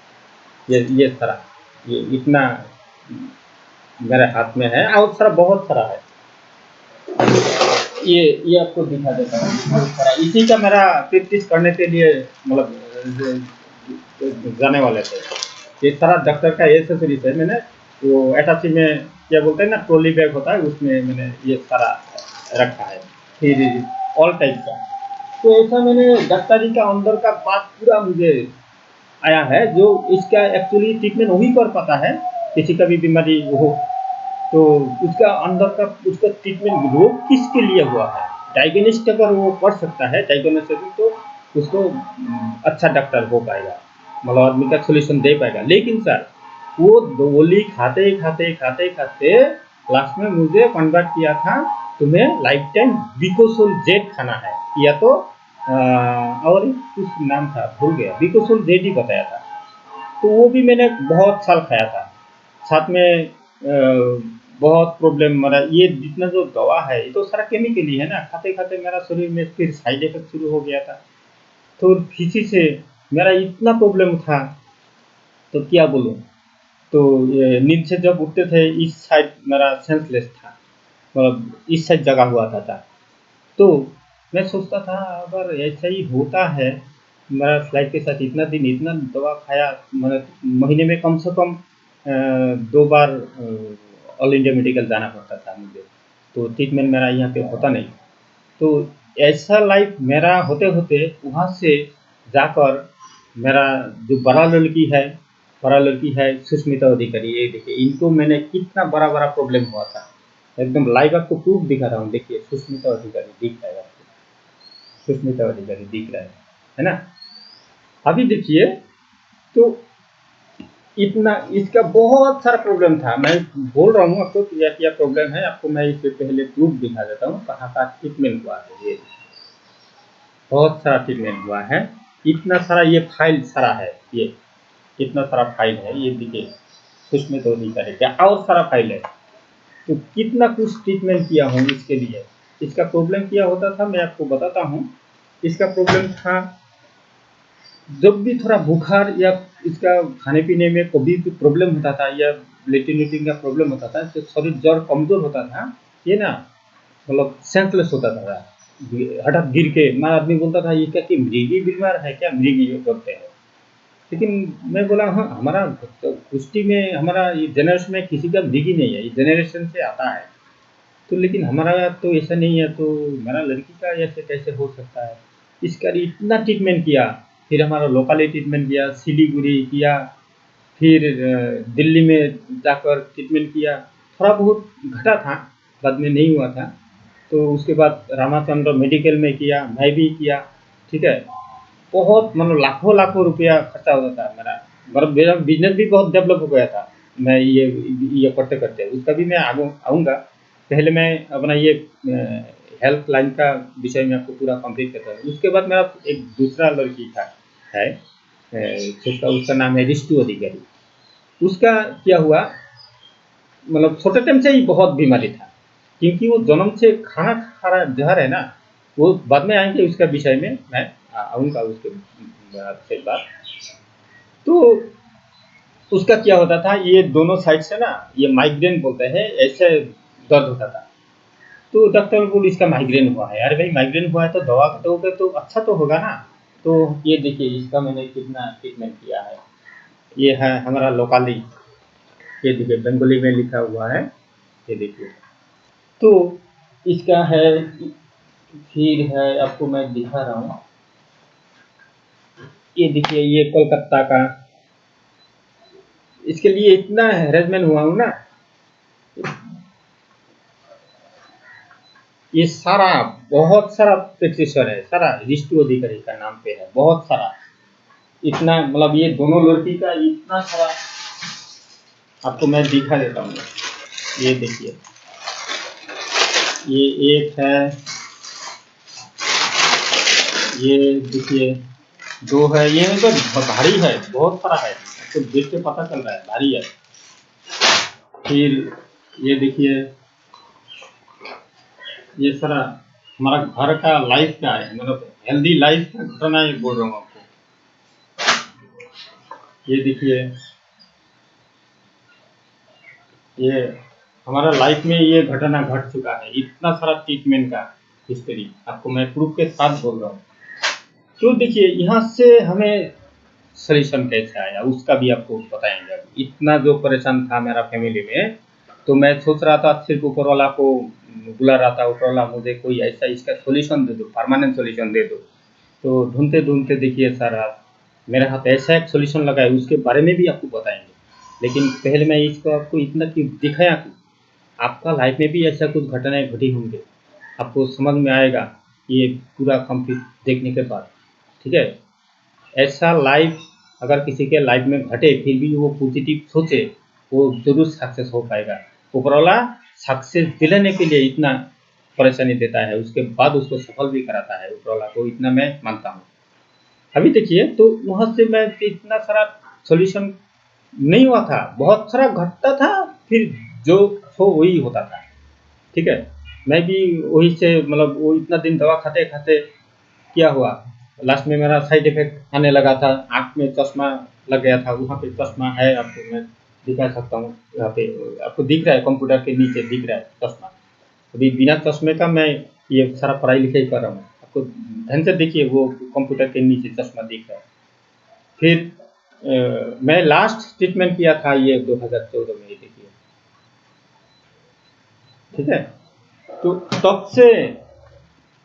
ये सारा ये इतना मेरे हाथ में है, और सारा बहुत सारा है। ये आपको दिखा देता हूँ बहुत सारा, इसी का मेरा प्रैक्टिस करने के लिए मतलब जाने वाले थे। ये सारा डॉक्टर का एसेसरीज है। मैंने वो अटैची में क्या बोलते हैं ना, ट्रॉली बैग होता है, उसमें मैंने ये सारा रखा है, फिर ऑल टाइप का। तो ऐसा मैंने डॉक्टरी का अंदर का बात पूरा मुझे आया है, जो इसका एक्चुअली ट्रीटमेंट वही कर पाता है। किसी का भी बीमारी हो तो उसका अंदर का उसका ट्रीटमेंट रोग किसके लिए हुआ है, डायग्नोस्ट अगर वो कर सकता है डायग्नोस्टिक, तो उसको अच्छा डॉक्टर हो पाएगा, मतलब आदमी का सोल्यूशन दे पाएगा। लेकिन सर वो गोली खाते खाते खाते खाते लास्ट में मुझे कन्वर्ट किया था, तुम्हें लाइफ टाइम बिकोसोल जेड खाना है, या तो और कुछ नाम था भूल गया, बिकोसोल जेड ही बताया था। तो वो भी मैंने बहुत साल खाया था। साथ में बहुत प्रॉब्लम, मेरा ये जितना जो दवा है ये तो सारा केमिकली है ना, खाते खाते मेरा शरीर में फिर साइड इफेक्ट शुरू हो गया था। तो किसी से मेरा इतना प्रॉब्लम था, तो क्या बोलूँ। तो नींद से जब उठते थे इस साइड मेरा सेंसलेस था, मतलब इस साइड जगा हुआ था। तो मैं सोचता था अगर ऐसा ही होता है, मेरा लाइफ के साथ इतना दिन इतना दवा खाया, मतलब महीने में कम से कम 2 बार ऑल इंडिया मेडिकल जाना पड़ता था मुझे, तो ट्रीटमेंट मेरा यहाँ पे होता नहीं। तो ऐसा लाइफ मेरा होते होते वहाँ से जाकर मेरा जो बड़ा लड़की है सुष्मिता अधिकारी, ये देखिए इनको मैंने कितना बड़ा बड़ा प्रॉब्लम हुआ था, एकदम लाइव आपको प्रूफ दिखा रहा हूँ। देखिए सुष्मिता अधिकारी दिख रहा है आपको, सुष्मिता अधिकारी दिख रहा है ना। अभी देखिए, तो इतना इसका बहुत सारा प्रॉब्लम था। मैं बोल रहा हूँ आपको क्या क्या प्रॉब्लम है, आपको मैं इससे पहले प्रूफ दिखा देता हूँ कहाँ का ट्रीटमेंट हुआ है। ये बहुत सारा ट्रीटमेंट हुआ है, इतना सारा ये फाइल सारा है, ये कितना सारा फाइल है, ये देखिए सुष्मिता अधिकारी क्या और सारा फाइल है। तो कितना कुछ ट्रीटमेंट किया हूँ इसके लिए। इसका प्रॉब्लम क्या होता था मैं आपको बताता हूँ। इसका प्रॉब्लम था जब भी थोड़ा बुखार या इसका खाने पीने में कभी भी प्रॉब्लम होता था, या लेटिन का प्रॉब्लम होता था, तो शरीर जड़ कमजोर होता था, ये ना मतलब सेंसलेस होता था। हठात गिर के मैं आदमी बोलता था ये क्या कि मृगी बीमार है क्या, मृगी जो बोलते हैं। लेकिन मैं बोला हाँ हमारा कुश्ती में हमारा ये जनरेशन में किसी का मृगी नहीं है, ये जनरेशन से आता है। तो लेकिन हमारा तो ऐसा नहीं है, तो मेरा लड़की का ऐसे कैसे हो सकता है। इसका इतना ट्रीटमेंट किया, फिर हमारा लोकली ट्रीटमेंट किया, सिलीगुड़ी किया, फिर दिल्ली में जाकर ट्रीटमेंट किया। थोड़ा बहुत घटा था, बाद में नहीं हुआ था। तो उसके बाद रामाचंद्र मेडिकल में किया, मैं भी किया। ठीक है, बहुत मतलब लाखों लाखों रुपया खर्चा होता था मेरा। मतलब मेरा बिजनेस भी बहुत डेवलप हो गया था, मैं ये करते करते। उसका भी मैं आगे आऊँगा। पहले मैं अपना ये हेल्थ लाइन का विषय में आपको पूरा कंप्लीट करता हूँ। उसके बाद मेरा एक दूसरा लड़की था है, उसका उसका नाम है रिष्टु अधिकारी। उसका क्या हुआ, मतलब छोटे टाइम से ही बहुत बीमारी था, क्योंकि वो जन्म से खाना खा रहा जहर है ना। वो बाद में आएंगे उसका विषय में, मैं आऊँगा उसके से बात। तो उसका क्या होता था, ये दोनों साइड से ना ये माइग्रेन बोलते हैं, ऐसे दर्द होता था। तो डॉक्टर बोले इसका माइग्रेन हुआ है। अरे भाई माइग्रेन हुआ है तो दवा दोगे तो अच्छा तो होगा ना। तो ये देखिए इसका मैंने कितना ट्रीटमेंट किया है। ये है हमारा लोकली, ये देखिए बंगाली में लिखा हुआ है, ये देखिए। तो इसका है, फिर है आपको मैं दिखा रहा हूँ। ये देखिए ये कोलकाता का, इसके लिए इतना हैरेसमेंट हुआ हूँ ना। ये सारा बहुत सारा प्रेक्टिशनर है, सारा रिष्टु अधिकारी का नाम पे है, बहुत सारा। इतना मतलब ये दोनों लड़की का इतना सारा आपको मैं दिखा देता हूँ। ये देखिए, ये एक है, ये देखिए दो है। ये तो भारी है, बहुत सारा है, तो देख के पता चल रहा है भारी है। फिर ये देखिए, ये सारा हमारा घर का लाइफ का है, मतलब हेल्दी लाइफ का घटना ये बोल रहा हूँ आपको। ये देखिए, ये हमारा लाइफ में ये घटना घट चुका है, इतना सारा ट्रीटमेंट का हिस्ट्री आपको मैं प्रूफ के साथ बोल रहा हूँ। तो देखिए यहाँ से हमें सॉल्यूशन कैसे आया उसका भी आपको बताएंगे। इतना जो परेशान था मेरा फैमिली में, तो मैं सोच रहा था सिर्फ ऊपर वाला को बुला रहा था, ऊपर वाला मुझे कोई ऐसा इसका सॉल्यूशन दे दो, परमानेंट सॉल्यूशन दे दो। तो ढूंढते ढूंढते देखिए सर आप मेरे हाथ ऐसा एक सॉल्यूशन लगा है, उसके बारे में भी आपको बताएंगे। लेकिन पहले मैं इसको आपको इतना क्यों दिखाया कि आपका लाइफ में भी ऐसा कुछ घटनाएं घटी होंगे, आपको समझ में आएगा ये पूरा कंप्लीट देखने के बाद। ठीक है, ऐसा लाइफ अगर किसी के लाइफ में घटे फिर भी वो पॉजिटिव सोचे, वो जरूर सक्सेस हो पाएगा। ऊपरवाला सक्सेस दिलाने के लिए इतना परेशानी देता है, उसके बाद उसको सफल भी कराता है ऊपरवाला को, इतना मैं मानता हूँ। अभी देखिए तो वहाँ से मैं इतना सारा सॉल्यूशन नहीं हुआ था, बहुत सारा घटता था, फिर जो हो वही होता था। ठीक है, मैं भी वही से मतलब वो इतना दिन दवा खाते खाते क्या हुआ, लास्ट में मेरा साइड इफेक्ट आने लगा था, आँख में चश्मा लग गया था। वहाँ पे चश्मा है, आपको मैं दिखा सकता हूँ। यहाँ पे आपको दिख रहा है, कंप्यूटर के नीचे दिख रहा है चश्मा। अभी बिना चश्मे का मैं ये सारा पढ़ाई लिखाई कर रहा हूँ, आपको ध्यान से देखिए वो कंप्यूटर के नीचे चश्मा दिख रहा है। फिर मैं लास्ट ट्रीटमेंट किया था ये 2014 में, ये देखिए। ठीक है, तो तब से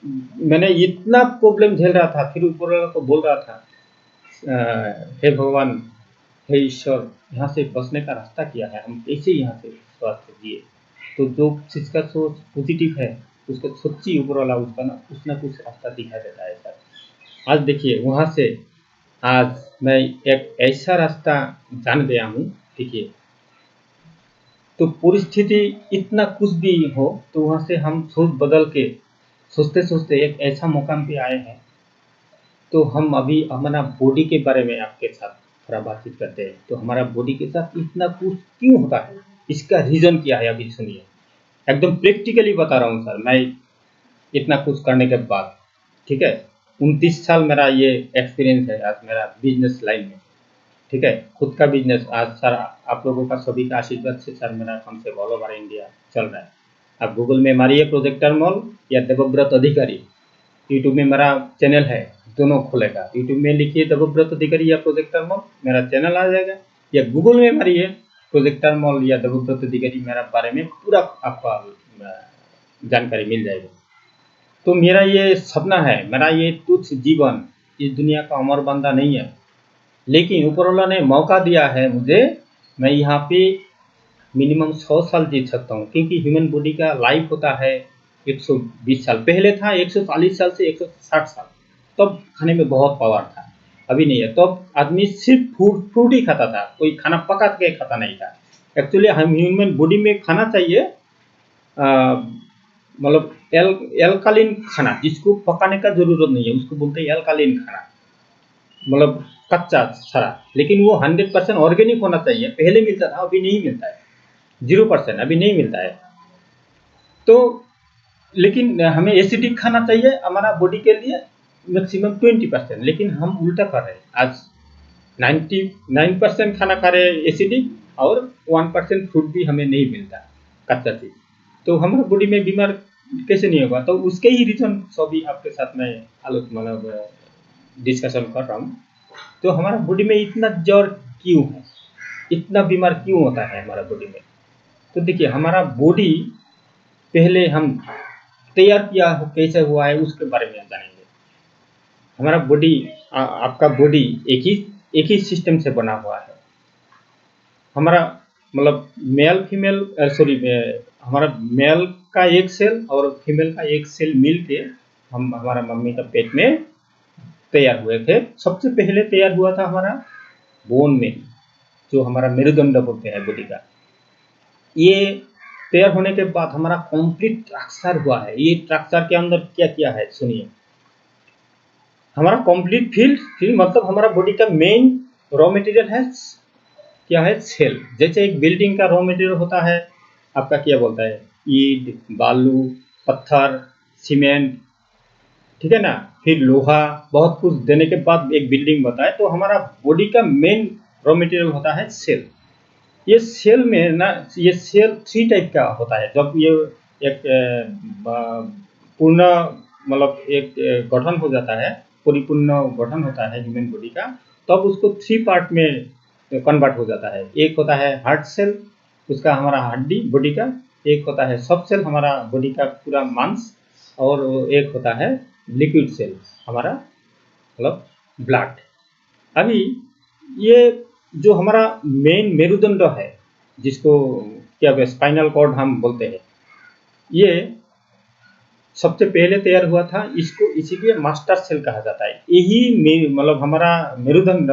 मैंने इतना प्रॉब्लम झेल रहा था, फिर ऊपर वाला को बोल रहा था हे भगवान, हे ईश्वर, यहाँ से बचने का रास्ता क्या है, हम कैसे यहाँ से स्वास्थ्य जिए। तो जो जिसका सोच पॉजिटिव है उसका सच्ची ऊपर वाला उसका ना कुछ रास्ता दिखा देता है सर। आज देखिए वहाँ से आज मैं एक ऐसा रास्ता जान गया हूँ। देखिए, तो परिस्थिति इतना कुछ भी हो तो वहाँ से हम सोच बदल के सोचते सोचते एक ऐसा मुकाम पे आए हैं। तो हम अभी हमारा बॉडी के बारे में आपके साथ थोड़ा बातचीत करते हैं। तो हमारा बॉडी के साथ इतना कुछ क्यों होता है, इसका रीज़न क्या है, अभी सुनिए। एकदम प्रैक्टिकली बता रहा हूँ सर मैं, इतना कुछ करने के बाद। ठीक है, 29 साल मेरा ये एक्सपीरियंस है आज मेरा बिजनेस लाइन में। ठीक है, खुद का बिजनेस आज सर आप लोगों का सभी का आशीर्वाद से सर मेरा कम से ऑल ओवर इंडिया चल रहा है। आप गूगल में मारिए प्रोजेक्टर मॉल या देवव्रत अधिकारी, यूट्यूब में मेरा चैनल है, दोनों खुलेगा। यूट्यूब में लिखिए देवव्रत अधिकारी या प्रोजेक्टर मॉल, मेरा चैनल आ जाएगा, या गूगल में मारिए प्रोजेक्टर मॉल या देवव्रत अधिकारी, मेरा बारे में पूरा आपका जानकारी मिल जाएगी। तो मेरा ये सपना है, मेरा ये तुच्छ जीवन इस दुनिया का अमर बंदा नहीं है, लेकिन ऊपरवाला ने मौका दिया है मुझे, मैं यहाँ पे मिनिमम 100 साल जी सकता हूँ, क्योंकि ह्यूमन बॉडी का लाइफ होता है 120 साल। पहले था 140 साल से 160 साल, तब खाने में बहुत पावर था, अभी नहीं है। तब आदमी सिर्फ फ्रूट ही खाता था, कोई खाना पका के खाता नहीं था। एक्चुअली हम ह्यूमन बॉडी में खाना चाहिए मतलब एल्कालीन खाना, जिसको पकाने का जरूरत नहीं है, उसको बोलते हैं एल्कालीन खाना, मतलब कच्चा सारा। लेकिन वो 100% ऑर्गेनिक होना चाहिए। पहले मिलता था, अभी नहीं मिलता है, 0% अभी नहीं मिलता है। तो लेकिन हमें एसिडिक खाना चाहिए हमारा बॉडी के लिए मैक्सिमम 20%, लेकिन हम उल्टा कर रहे हैं। आज 99% खाना खा रहे हैं एसिडिक, और 1% फ्रूट भी हमें नहीं मिलता कच्चा चीज। तो हमारा बॉडी में बीमार कैसे नहीं होगा? तो उसके ही रीजन सभी आपके साथ में मतलब डिस्कशन कर रहा हूँ। तो हमारा बॉडी में इतना ज्वर क्यों है, इतना बीमार क्यों होता है हमारा बॉडी में? तो देखिए, हमारा बॉडी पहले हम तैयार किया कैसे हुआ है उसके बारे में जानेंगे। हमारा बॉडी, आपका बॉडी एक ही सिस्टम से बना हुआ है। हमारा मतलब मेल फीमेल हमारा मेल का एक सेल और फीमेल का एक सेल मिल के हम हमारा मम्मी का पेट में तैयार हुए थे। सबसे पहले तैयार हुआ था हमारा बोन में, जो हमारा मेरुदंड बोलते हैं बॉडी का। ये तैयार होने के बाद हमारा कंप्लीट स्ट्रक्चर हुआ है। ये स्ट्रक्चर के अंदर क्या क्या है सुनिए। हमारा कंप्लीट फील्ड मतलब हमारा बॉडी का मेन रॉ मटेरियल है, क्या है? सेल। जैसे एक बिल्डिंग का रॉ मटेरियल होता है आपका, क्या बोलता है? ईंट, बालू, पत्थर, सीमेंट, ठीक है ना, फिर लोहा, बहुत कुछ देने के बाद एक बिल्डिंग बनता है। तो हमारा बॉडी का मेन रॉ मटेरियल होता है सेल। ये सेल में ना, ये सेल 3 टाइप का होता है। जब ये एक पूर्ण मतलब एक गठन हो जाता है, परिपूर्ण गठन होता है ह्यूमन बॉडी का, तब उसको 3 पार्ट में कन्वर्ट हो जाता है। एक होता है हार्ट सेल, उसका हमारा हड्डी बॉडी का। एक होता है सब सेल, हमारा बॉडी का पूरा मांस। और एक होता है लिक्विड सेल, हमारा मतलब ब्लड। अभी ये जो हमारा मेन मेरुदंड है, जिसको क्या स्पाइनल कॉर्ड हम बोलते हैं, ये सबसे पहले तैयार हुआ था। इसको इसीलिए मास्टर सेल कहा जाता है। यही मतलब हमारा मेरुदंड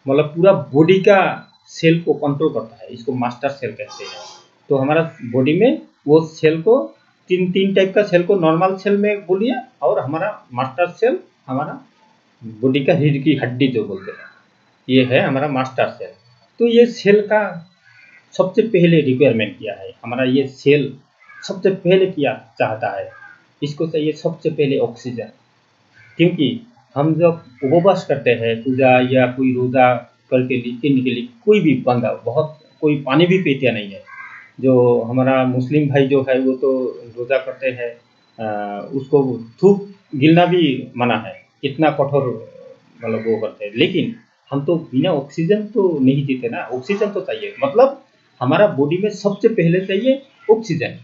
मतलब पूरा बॉडी का सेल को कंट्रोल करता है, इसको मास्टर सेल कहते हैं। तो हमारा बॉडी में वो सेल को तीन टाइप का सेल को नॉर्मल सेल में बोलिए, और हमारा मास्टर सेल हमारा बॉडी का रीढ़ की हड्डी जो बोलते हैं, ये है हमारा मास्टर सेल। तो ये सेल का सबसे पहले रिक्वायरमेंट किया है हमारा, ये सेल सबसे पहले किया चाहता है। इसको चाहिए सबसे पहले ऑक्सीजन, क्योंकि हम जब उपवास करते हैं, पूजा या कोई रोजा करके के लिए कोई भी बंदा बहुत कोई पानी भी पीता नहीं है। जो हमारा मुस्लिम भाई जो है वो तो रोजा करते हैं, उसको थूक गिलना भी मना है, इतना कठोर मतलब वो करते हैं। लेकिन हम तो बिना ऑक्सीजन तो नहीं जीते ना, ऑक्सीजन तो चाहिए। मतलब हमारा बॉडी में सबसे पहले चाहिए ऑक्सीजन।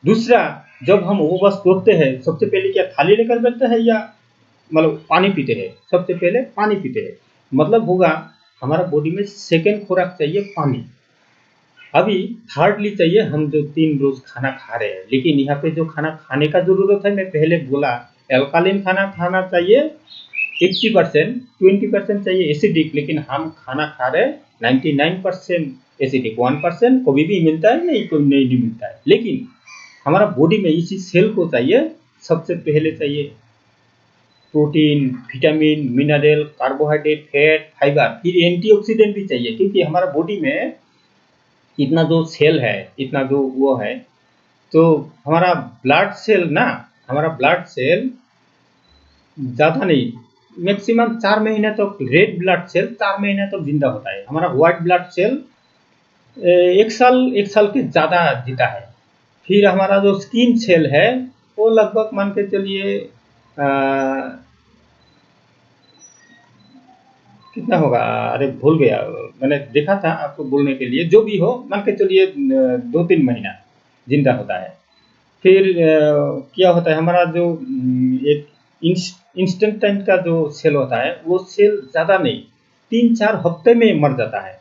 दूसरा, जब हम उपवास तोड़ते हैं, सबसे पहले क्या थाली लेकर बैठते हैं या मतलब पानी पीते हैं? सबसे पहले पानी पीते हैं। मतलब होगा हमारा बॉडी में सेकेंड खुराक चाहिए पानी। अभी थर्डली चाहिए हम जो 3 रोज खाना खा रहे हैं। लेकिन यहाँ पे जो खाना खाने का जरूरत है, मैं पहले बोला एल्कालीन खाना खाना चाहिए 80%, 20% चाहिए एसिडिक। लेकिन हम खाना खा रहे 99% एसिडिक, 1% कभी भी मिलता है नहीं, कोई नहीं मिलता है। लेकिन हमारा बॉडी में इसी सेल को चाहिए, सबसे पहले चाहिए protein, vitamin, mineral, carbohydrate, fat, fibre, फिर एंटीऑक्सीडेंट भी चाहिए। क्योंकि हमारा बॉडी में इतना जो सेल है, इतना जो वो है, तो हमारा ब्लड सेल ना, हमारा ब्लड सेल ज़्यादा नहीं, मैक्सिमम 4 महीने तक रेड ब्लड सेल 4 महीने तक जिंदा होता है। हमारा व्हाइट ब्लड सेल 1 साल के ज़्यादा जीता है। फिर हमारा जो स्किन सेल है वो लगभग मान के चलिए कितना होगा, अरे भूल गया, मैंने देखा था आपको बोलने के लिए। जो भी हो, मान के चलिए 2-3 महीना जिंदा होता है। फिर क्या होता है, हमारा जो एक इंस्टेंट टाइम का जो सेल होता है, वो सेल ज़्यादा नहीं, 3-4 हफ्ते में मर जाता है।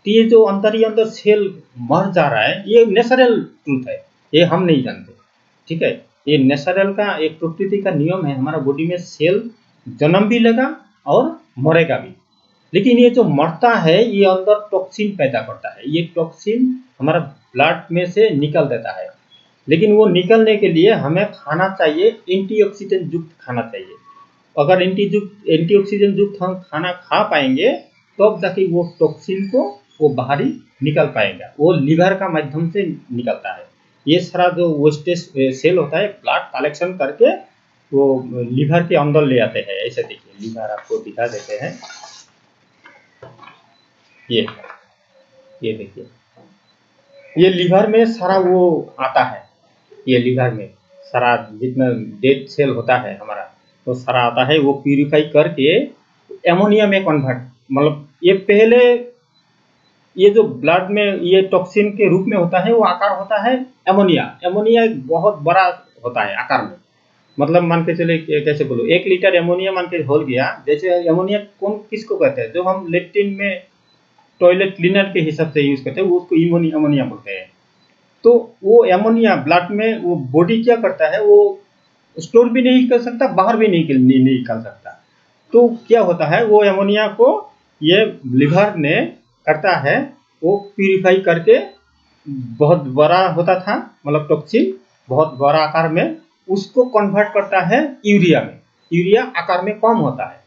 तो ये जो अंदर ही अंदर सेल मर जा रहा है, ये नेचुरल ट्रूथ है, ये हम नहीं जानते। ठीक है, ये नेचुरल का एक प्रकृति का नियम है। हमारा बॉडी में सेल जन्म भी लेगा और मरेगा भी, लेकिन ये जो मरता है, ये अंदर टॉक्सिन पैदा करता है। ये टॉक्सिन हमारा ब्लड में से निकल देता है, लेकिन वो निकलने के लिए हमें खाना चाहिए, एंटीऑक्सीडेंट युक्त खाना चाहिए। अगर एंटीऑक्सीडेंट युक्त हम खाना खा पाएंगे, तब तो जाके वो टॉक्सिन को वो बाहरी निकल पाएगा। वो लीवर का माध्यम से निकलता है। ये सारा जो वेस्टेज सेल होता है, ब्लड कलेक्शन करके वो लीवर के अंदर ले आते हैं। ऐसे देखिए, लीवर आपको दिखा देते हैं। ये देखिए, ये लीवर में सारा वो आता है। ये लीवर में सारा जितना डेड सेल होता है हमारा, वो सारा आता है। वो प्यूरिफाई करके एमोनिया में कन्वर्ट, मतलब ये पहले ये जो ब्लड में ये टॉक्सिन के रूप में होता है, वो आकार होता है एमोनिया। एमोनिया एक बहुत बड़ा होता है आकार में। मतलब मान के चले, कैसे बोलो, 1 लीटर एमोनिया मान के हो गया। जैसे एमोनिया कौन किसको कहते हैं, जो हम लेट्रिन में टॉयलेट क्लीनर के हिसाब से यूज करते हैं, वो उसको एमोनिया बोलते हैं। तो वो एमोनिया ब्लड में, वो बॉडी क्या करता है, वो स्टोर भी नहीं कर सकता, बाहर भी नहीं निकाल सकता। तो क्या होता है, वो एमोनिया को ये लिवर ने करता है, वो प्यूरिफाई करके, बहुत बड़ा होता था, मतलब टॉक्सिन बहुत बड़ा आकार में, उसको कन्वर्ट करता है यूरिया में। यूरिया आकार में कम होता है,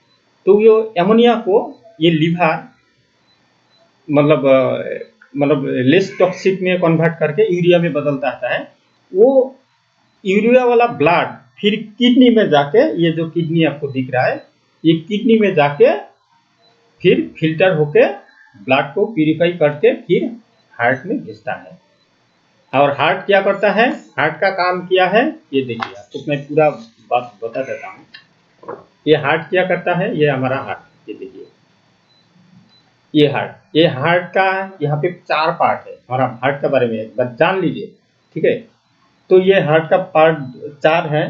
तो ये एमोनिया को ये लिवर मतलब लेस टॉक्सिक में कन्वर्ट करके यूरिया में बदलता है। वो यूरिया वाला ब्लड फिर किडनी में जाके, ये जो किडनी आपको दिख रहा है, ये किडनी में जाके फिर फिल्टर होके ब्लड को प्यूरिफाई करके फिर हार्ट में भेजता है। और हार्ट क्या करता है, हार्ट का काम क्या है, ये देखिए, आपको मैं पूरा बात बता देता हूँ। ये हार्ट क्या करता है, ये हमारा हार्ट, ये देखिए, ये हार्ट का यहाँ पे 4 पार्ट है। हमारा हार्ट के बारे में एक बार जान लीजिए, ठीक है। तो ये हार्ट का पार्ट 4 है।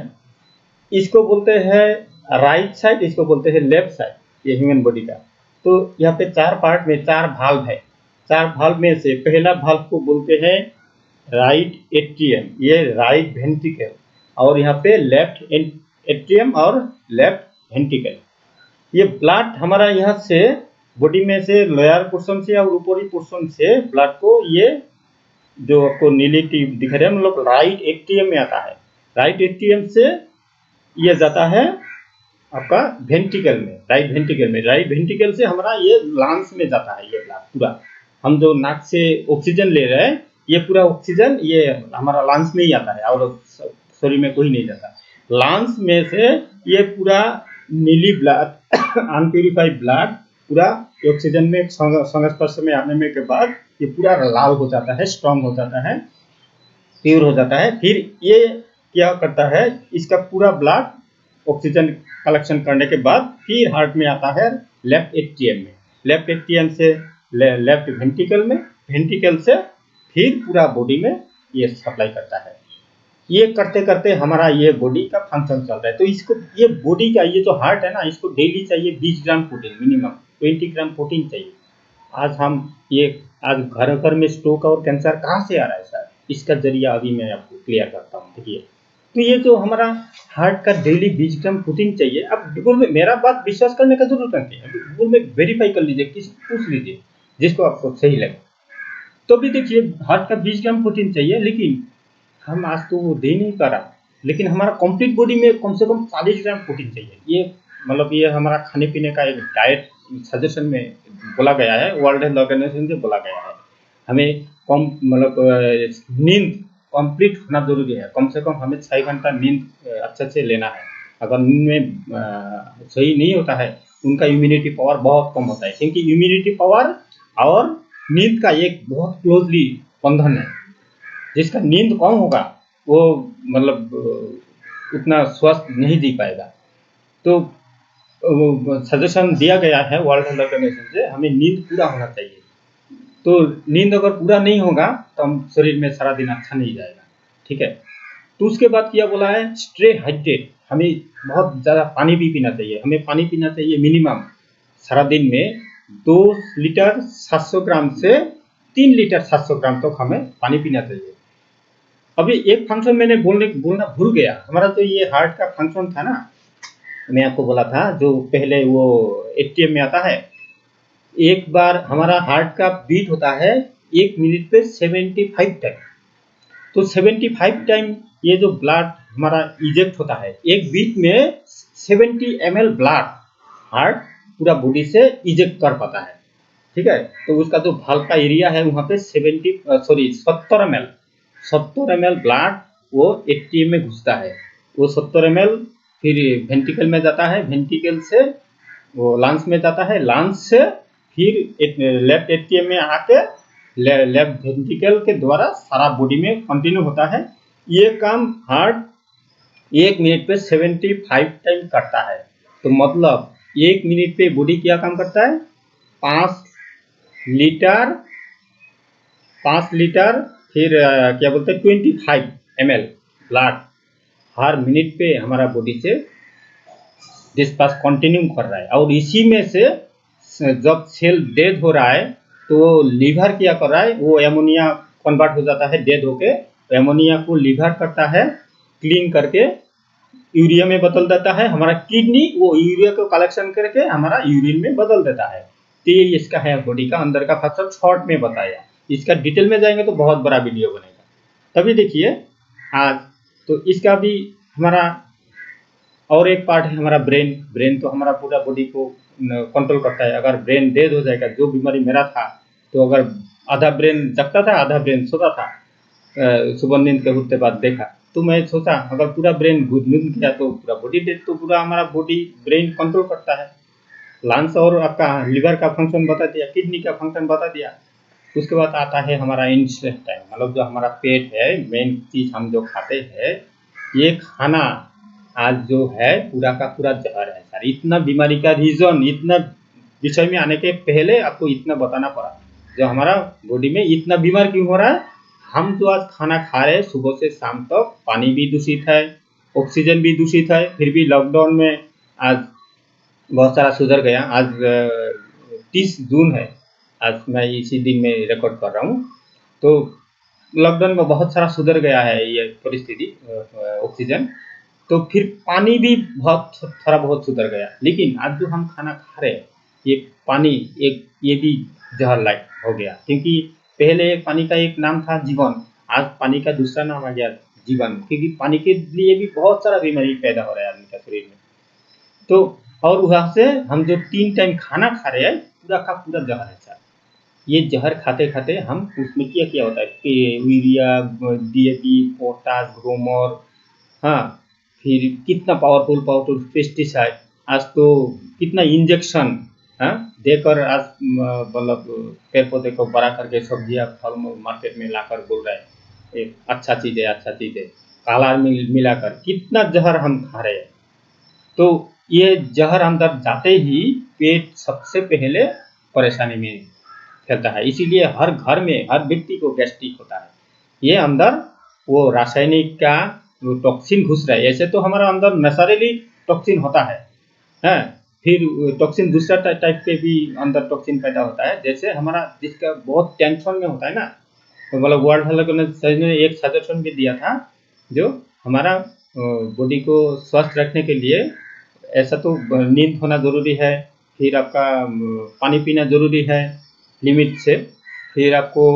इसको बोलते हैं राइट साइड, इसको बोलते हैं लेफ्ट साइड, ये ह्यूमन बॉडी का। तो यहाँ पे 4 पार्ट में 4 भाल्व है। 4 भाल्व में से पहला भाल्व को बोलते हैं राइट एट्रियम, ये राइट वेंट्रिकल, और यहाँ पे लेफ्ट एट्रियम और लेफ्ट वेंट्रिकल। ये ब्लड हमारा यहाँ से बॉडी में से लोअर पोर्शन से और ऊपरी पोर्शन से ब्लड को, ये जो आपको नीली टीप दिख रहा है, मतलब राइट एट्रियम में आता है। राइट एट्रियम से ये जाता है आपका वेंट्रिकल में, राइट वेंट्रिकल में। राइट वेंट्रिकल से हमारा ये लंग्स में जाता है। ये ब्लड पूरा, हम जो नाक से ऑक्सीजन ले रहे हैं, ये पूरा ऑक्सीजन ये हमारा लंग्स में ही आता है, और शरीर में कोई नहीं जाता। लंग्स में से ये पूरा नीली ब्लड अनप्यूरिफाइड ब्लड पूरा ऑक्सीजन में संस्पर्श में आने में के बाद ये पूरा लाल हो जाता है, स्ट्रांग हो जाता है, प्योर हो जाता है। फिर ये क्या करता है, इसका पूरा ब्लड ऑक्सीजन कलेक्शन करने के बाद फिर हार्ट में आता है लेफ्ट एट्रियम में, लेफ्ट एट्रियम से लेफ्ट वेंट्रिकल में, वेंट्रिकल से फिर पूरा बॉडी में ये सप्लाई करता है। ये करते करते हमारा ये बॉडी का फंक्शन चल रहा है। तो इसको, ये बॉडी का ये जो हार्ट है ना, इसको डेली चाहिए 20 gram protein, minimum 20 gram protein चाहिए। आज घर घर में स्ट्रोक और कैंसर कहाँ से आ रहा है सर, इसका जरिया अभी मैं आपको क्लियर करता हूँ। देखिए, तो ये जो हमारा हार्ट का डेली 20 ग्राम प्रोटीन चाहिए। अब गूगल में मेरा बात विश्वास करने का जरूरत नहीं है, गूगल में वेरीफाई कर लीजिए, किसी पूछ लीजिए जिसको आपको सही लगे। तो भी देखिए, हार्ट का 20 ग्राम प्रोटीन चाहिए, लेकिन हम आज तो वो दे नहीं पा रहा। लेकिन हमारा कंप्लीट बॉडी में कम से कम 40 ग्राम प्रोटीन चाहिए। ये मतलब ये हमारा खाने पीने का एक डाइट सजेशन में बोला गया है, वर्ल्ड हेल्थ ऑर्गेनाइजेशन से बोला गया है। हमें कम मतलब नींद कंप्लीट होना जरूरी है। कम से कम हमें 6 घंटा नींद अच्छे से लेना है। अगर नींद में सही नहीं होता है, उनका इम्यूनिटी पावर बहुत कम होता है, क्योंकि इम्यूनिटी पावर और नींद का एक बहुत क्लोजली बंधन है। जिसका नींद कम होगा वो मतलब उतना स्वस्थ नहीं जी पाएगा। तो सजेशन दिया गया है वर्ल्ड हेल्थ ऑर्गेनाइजेशन से, हमें नींद पूरा होना चाहिए। तो नींद अगर पूरा नहीं होगा तो हम शरीर में सारा दिन अच्छा नहीं जाएगा, ठीक है। तो उसके बाद क्या बोला है, स्टे हाइड्रेट, हमें बहुत ज़्यादा पानी भी पीना चाहिए। हमें पानी पीना चाहिए मिनिमम सारा दिन में 2 लीटर 700 ग्राम से 3 लीटर 700 ग्राम तक हमें पानी पीना चाहिए। अभी एक फंक्शन मैंने बोलना भूल गया, हमारा तो ये हार्ट का फंक्शन था ना, मैं आपको बोला था जो पहले वो एटीएम में आता है, एक बार हमारा हार्ट का बीट होता है 1 मिनट पे 75 टाइम। तो 75 टाइम ये जो ब्लड हमारा इजेक्ट होता है, एक बीट में 70 ml ब्लड हार्ट पूरा बॉडी से इजेक्ट कर पाता है, ठीक है। तो उसका जो भाल्व का एरिया है वहाँ पे 70 ml ब्लड वो एटीएम में घुसता है। वो 70 ml फिर वेंट्रिकल में जाता है, वेंट्रिकल से वो लंग्स में जाता है, लंग्स से फिर लेफ्ट एटीएम में आके लेफ्ट वेंट्रिकल के द्वारा सारा बॉडी में कंटिन्यू होता है। ये काम हार्ट 1 मिनट पे 75 टाइम करता है। तो मतलब 1 मिनट पे बॉडी क्या काम करता है, 5 लीटर 5 लीटर फिर क्या बोलते हैं 25 ml ब्लड हर मिनट पे हमारा बॉडी से डिस्पास कंटिन्यू कर रहा है। और इसी में से जब सेल डेड हो रहा है तो लीवर क्या कर रहा है, वो एमोनिया कन्वर्ट हो जाता है डेड होके, एमोनिया को लीवर करता है क्लीन करके यूरिया में बदल देता है। हमारा किडनी वो यूरिया को कलेक्शन करके हमारा यूरिन में बदल देता है। तो ये इसका है बॉडी का अंदर का फंक्शन शॉर्ट में बताया। इसका डिटेल में जाएंगे तो बहुत बड़ा वीडियो बनेगा। तभी देखिए आज तो इसका भी हमारा और एक पार्ट है हमारा ब्रेन। ब्रेन तो हमारा पूरा बॉडी को कंट्रोल करता है। अगर ब्रेन डेड हो जाएगा, जो बीमारी मेरा था, तो अगर आधा ब्रेन जगता था आधा ब्रेन सोता था, सुबह नींद के उठते बाद देखा, तो मैं सोचा अगर पूरा ब्रेन नींद गया तो पूरा बॉडी डेड। तो पूरा हमारा बॉडी ब्रेन कंट्रोल करता है। लंग्स और आपका लिवर का फंक्शन बता दिया, किडनी का फंक्शन बता दिया। उसके बाद आता है हमारा इंटेस्टाइन, मतलब जो हमारा पेट है, मेन चीज हम जो खाते हैं, ये खाना आज जो है पूरा का पूरा जहर है सर। इतना बीमारी का रीजन, इतना विषय में आने के पहले आपको इतना बताना पड़ा, जो हमारा बॉडी में इतना बीमार क्यों हो रहा है। हम जो आज खाना खा रहे हैं सुबह से शाम तक, पानी भी दूषित है, ऑक्सीजन भी दूषित है, फिर भी लॉकडाउन में आज बहुत सारा सुधर गया। आज 30 जून है, आज मैं इसी दिन में रिकॉर्ड कर रहा हूँ। तो लॉकडाउन में बहुत सारा सुधर गया है ये परिस्थिति, ऑक्सीजन। तो फिर पानी भी बहुत थोड़ा बहुत सुधर गया। लेकिन आज जो हम खाना खा रहे हैं ये पानी एक ये भी जहर लायक हो गया, क्योंकि पहले पानी का एक नाम था जीवन, आज पानी का दूसरा नाम आ गया जीवन, क्योंकि पानी के लिए भी बहुत सारा बीमारी पैदा हो रहा है आदमी का शरीर में। तो और वहाँ से हम जो 3 टाइम खाना खा रहे हैं पूरा का पूरा जहर है सर। ये जहर खाते खाते हम उसमें क्या क्या होता है कि यूरिया, डीएपी, पोटास, ग्रोमर, हाँ, फिर कितना पावरफुल पावरफुल पेस्टिसाइड, आज तो कितना इंजेक्शन, हाँ, देकर आज मतलब पेड़ पौधे को बड़ा करके सब्जियां फल मार्केट में लाकर बोल रहे हैं एक अच्छा चीज है, अच्छा चीज है, काला मिलाकर कितना जहर हम खा रहे हैं। तो ये जहर अंदर जाते ही पेट सबसे पहले परेशानी में फैलता है। इसीलिए हर घर में हर व्यक्ति को गैस्ट्रिक होता है। ये अंदर वो रासायनिक का वो टॉक्सिन घुस रहा है। ऐसे तो हमारा अंदर नेचुरली टॉक्सिन होता है, हैं? फिर टॉक्सिन दूसरा टाइप के भी अंदर टॉक्सिन पैदा होता है। जैसे हमारा जिसका बहुत टेंशन में होता है ना, तो मतलब वर्ल्ड हेल्थ ऑर्गेनाइजेशन ने एक सजेशन भी दिया था, जो हमारा बॉडी को स्वस्थ रखने के लिए ऐसा तो नींद होना ज़रूरी है, फिर आपका पानी पीना ज़रूरी है लिमिट से, फिर आपको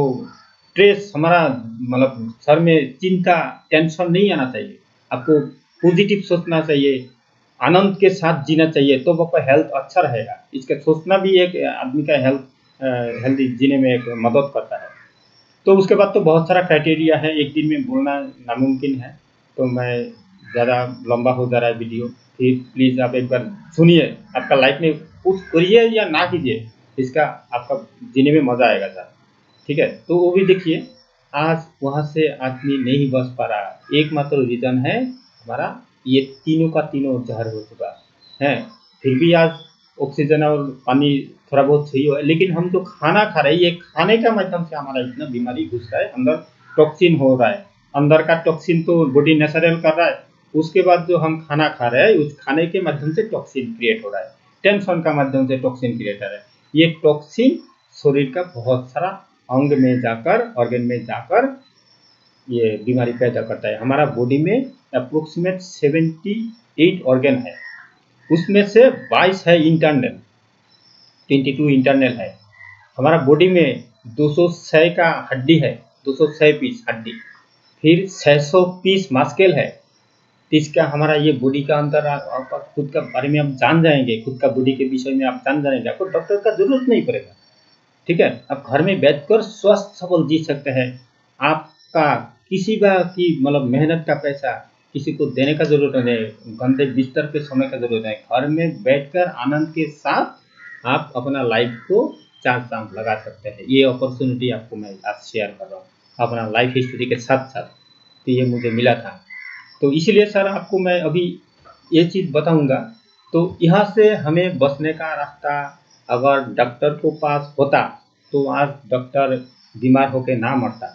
स्ट्रेस हमारा मतलब सर में चिंता टेंशन नहीं आना चाहिए, आपको पॉजिटिव सोचना चाहिए, आनंद के साथ जीना चाहिए, तो आपका हेल्थ अच्छा रहेगा। इसका सोचना भी एक आदमी का हेल्दी जीने में एक मदद करता है। तो उसके बाद तो बहुत सारा क्राइटेरिया है, एक दिन में बोलना नामुमकिन है, तो मैं ज़्यादा लंबा हो जा रहा है वीडियो। फिर प्लीज़ आप एक बार सुनिए, आपका लाइफ में कुछ करिए या ना कीजिए, इसका आपका जीने में मज़ा आएगा सर, ठीक है। तो वो भी देखिए, आज वहाँ से आदमी नहीं बच पा रहा, एकमात्र रीज़न है हमारा ये तीनों का तीनों जहर हो चुका। हैं, फिर भी आज ऑक्सीजन और पानी थोड़ा बहुत सही हो, लेकिन हम जो खाना खा रहे हैं, ये खाने के माध्यम से हमारा इतना बीमारी घुस रहा है, अंदर टॉक्सिन हो रहा है। अंदर का टॉक्सिन तो बॉडी नेचुरल कर रहा है, उसके बाद जो हम खाना खा रहे हैं उस खाने के माध्यम से टॉक्सिन क्रिएट हो रहा है, टेंशन का माध्यम से टॉक्सिन क्रिएट हो रहा है। ये टॉक्सिन शरीर का बहुत सारा अंग में जाकर, ऑर्गन में जाकर ये बीमारी पैदा करता है। हमारा बॉडी में अप्रोक्सीमेट 78 ऑर्गन है, उसमें से 22 है इंटरनल, 22 इंटरनल है। हमारा बॉडी में 206 का हड्डी है, 206 पीस हड्डी, फिर 600 पीस मस्कुल है। तो इसका हमारा ये बॉडी का अंदर आपका खुद का बारे में आप जान जाएंगे, खुद का बॉडी के विषय में आप जान जाएंगे, आपको डॉक्टर का जरूरत नहीं पड़ेगा। ठीक है, आप घर में बैठकर स्वस्थ सबल जी सकते हैं। आपका किसी बा की मतलब मेहनत का पैसा किसी को देने का जरूरत नहीं, गंदे बिस्तर पे सोने का जरूरत नहीं, घर में बैठकर आनंद के साथ आप अपना लाइफ को चार चांद लगा सकते हैं। ये अपॉर्चुनिटी आपको मैं आज शेयर कर रहा हूँ अपना लाइफ हिस्ट्री के साथ साथ, तो ये मुझे मिला था। तो इसलिए सर आपको मैं अभी ये चीज़ बताऊंगा। तो यहाँ से हमें बचने का रास्ता, अगर डॉक्टर को पास होता तो आज डॉक्टर बीमार होकर ना मरता,